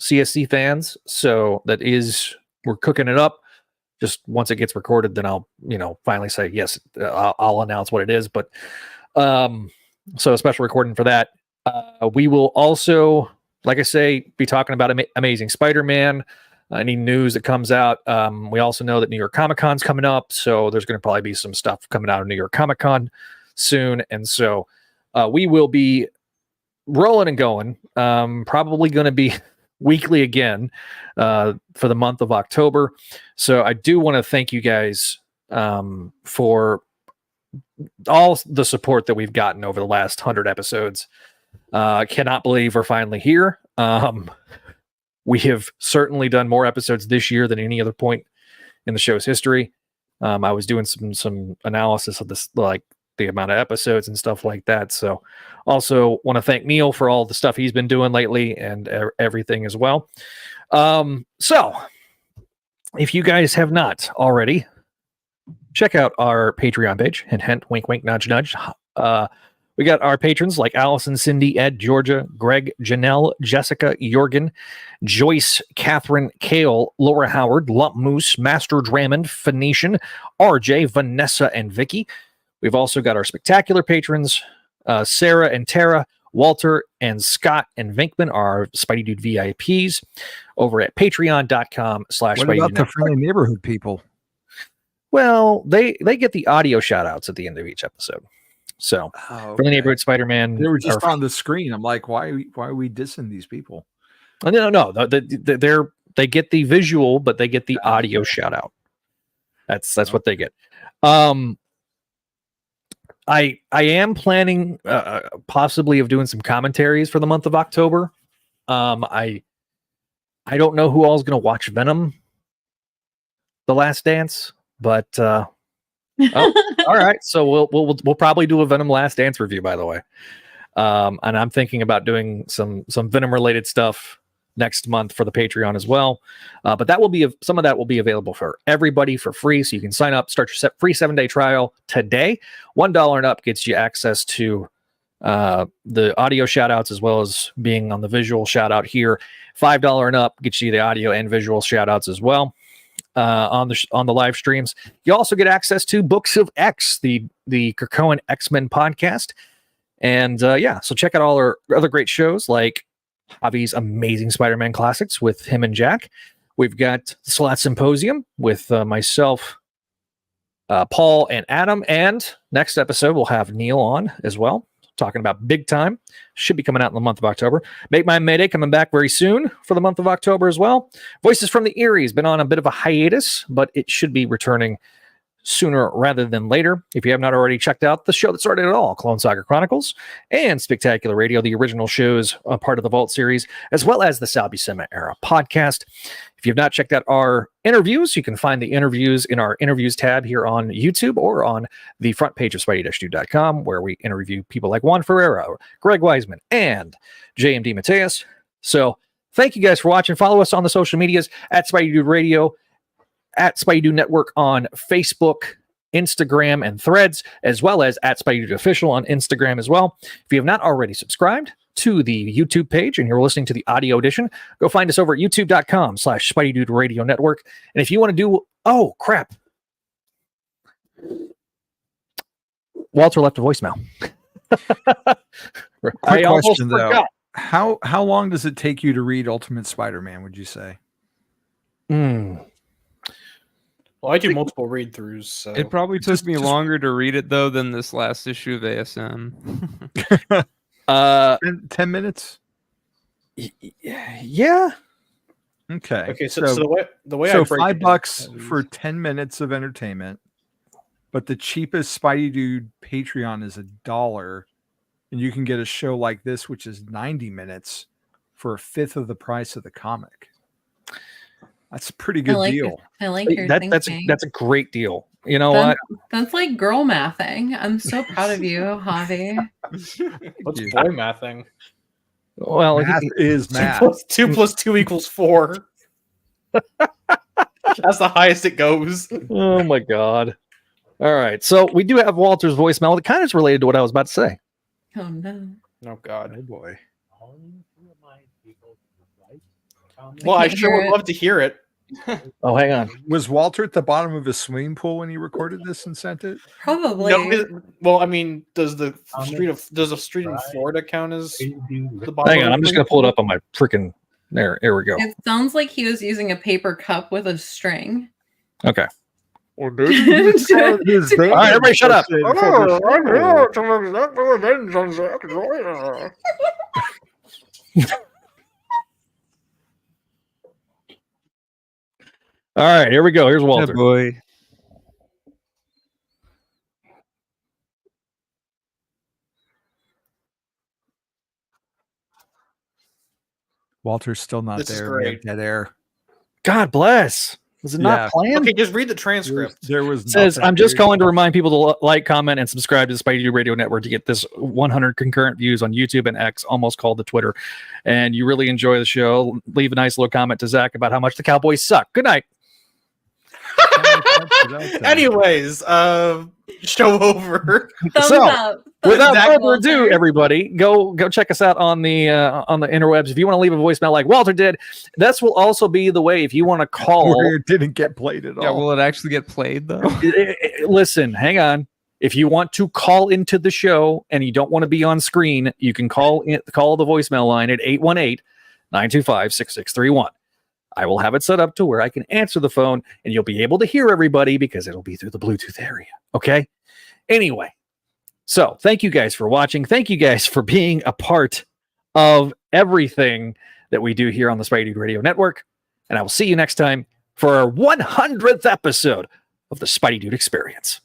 CSC fans. So we're cooking it up. Just once it gets recorded, then I'll, finally say, yes, I'll announce what it is. But so a special recording for that. We will also, like I say, be talking about Amazing Spider-Man. Any news that comes out. We also know that New York Comic Con's coming up, so there's going to probably be some stuff coming out of New York Comic Con soon, and so we will be rolling and going. Probably going to be weekly again for the month of October. So I do want to thank you guys for all the support that we've gotten over the last 100 episodes. I cannot believe we're finally here. We have certainly done more episodes this year than any other point in the show's history. I was doing some analysis of this, like the amount of episodes and stuff like that. So also want to thank Neil for all the stuff he's been doing lately and everything as well. So if you guys have not already, check out our Patreon page. Hint, hint, wink, wink, nudge, nudge. We got our patrons like Allison, Cindy, Ed, Georgia, Greg, Janelle, Jessica, Jorgen, Joyce, Catherine, Kale, Laura Howard, Lump Moose, Master Drammond, Phoenician, RJ, Vanessa, and Vicky. We've also got our spectacular patrons, Sarah and Tara, Walter and Scott and Vinkman are Spidey Dude VIPs over at patreon.com/Spidey What about the friendly neighborhood people? Well, they get the audio shout outs at the end of each episode. So for the neighborhood Spider-Man, they were just on the screen. I'm like, why are we dissing these people? No. They get the visual, but they get the audio shout out. That's what they get. I am planning possibly of doing some commentaries for the month of October. I don't know who all is going to watch Venom: The Last Dance, but all right. So we'll probably do a Venom Last Dance review, by the way. And I'm thinking about doing some Venom related stuff next month for the Patreon as well. But that will be some of that will be available for everybody for free. So you can sign up, start your free 7-day trial today. $1 and up gets you access to the audio shout outs as well as being on the visual shout out here. $5 and up gets you the audio and visual shout outs as well. On the live streams, you also get access to Books of X, the Krakoan X-Men podcast, and so check out all our other great shows like Javi's Amazing Spider-Man Classics with him and Jack. We've got the Slot Symposium with myself, Paul, and Adam, and next episode we'll have Neil on as well, talking about Big Time. Should be coming out in the month of October. Make My Mayday coming back very soon for the month of October as well. Voices from the Erie has been on a bit of a hiatus, but it should be returning sooner rather than later. If you have not already checked out the show that started it all, Clone Saga Chronicles and Spectacular Radio, the original shows, a part of the Vault series, as well as the Sal Buscema Era podcast. If you have not checked out our interviews, you can find the interviews in our interviews tab here on YouTube or on the front page of Spidey-Dude.com, where we interview people like Juan Ferreira, Greg Wiseman, and JMD Mateus. So thank you guys for watching. Follow us on the social medias at Spidey Dude Radio, at Spidey Dude Network on Facebook, Instagram, and Threads, as well as at Spidey Dude Official on Instagram as well. If you have not already subscribed to the YouTube page and you're listening to the audio edition, go find us over at youtube.com/Spidey Dude Radio Network. And if you want to do, oh crap, Walter left a voicemail. Quick question though. How long does it take you to read Ultimate Spider-Man, would you say? Well, I do multiple read throughs. So. It probably took me longer to read it though than this last issue of ASM. 10 minutes. Yeah. Okay. So the way so I break $5 for 10 minutes of entertainment, but the cheapest Spidey Dude Patreon is $1, and you can get a show like this, which is 90 minutes, for a fifth of the price of the comic. That's a pretty good deal. I like your thinking. That's a great deal. You know what? That's like girl mathing. I'm so proud of you, Javi. What's boy mathing? Well, math is math. 2 + 2 = 4. That's the highest it goes. Oh my god. All right. So we do have Walter's voicemail that kind of is related to what I was about to say. Oh no. Oh god. Oh boy. Well, I sure would love to hear it. Oh, hang on. Was Walter at the bottom of his swimming pool when he recorded this and sent it? Probably. No, well, I mean, does a street in Florida count as the bottom? Hang on, I'm just gonna pull it up on my freaking there. Here we go. It sounds like he was using a paper cup with a string. Okay. Or All right, everybody shut up. All right, here we go. Here's Walter. Yeah, boy. Walter's still not This is there. We have great. dead air. God bless. Was it Yeah. not planned? Okay, just read the transcript. There was It says, nothing I'm just weird. calling to remind people to like, comment, and subscribe to the Spideydude Radio Network to get this 100 concurrent views on YouTube and X, almost called the Twitter. And you really enjoy the show, leave a nice little comment to Zach about how much the Cowboys suck. Good night. Anyways, show over. Thumbs So, up. Without Zach further Walter. ado, everybody, go check us out on the interwebs. If you want to leave a voicemail like Walter did, this will also be the way if you want to call. Where it didn't get played at all. Yeah, will it actually get played though? Listen, hang on. If you want to call into the show and you don't want to be on screen, you can call the voicemail line at 818-925-6631. I will have it set up to where I can answer the phone and you'll be able to hear everybody because it'll be through the Bluetooth area. Okay? Anyway, so thank you guys for watching. Thank you guys for being a part of everything that we do here on the Spideydude Radio Network. And I will see you next time for our 100th episode of the Spideydude Experience.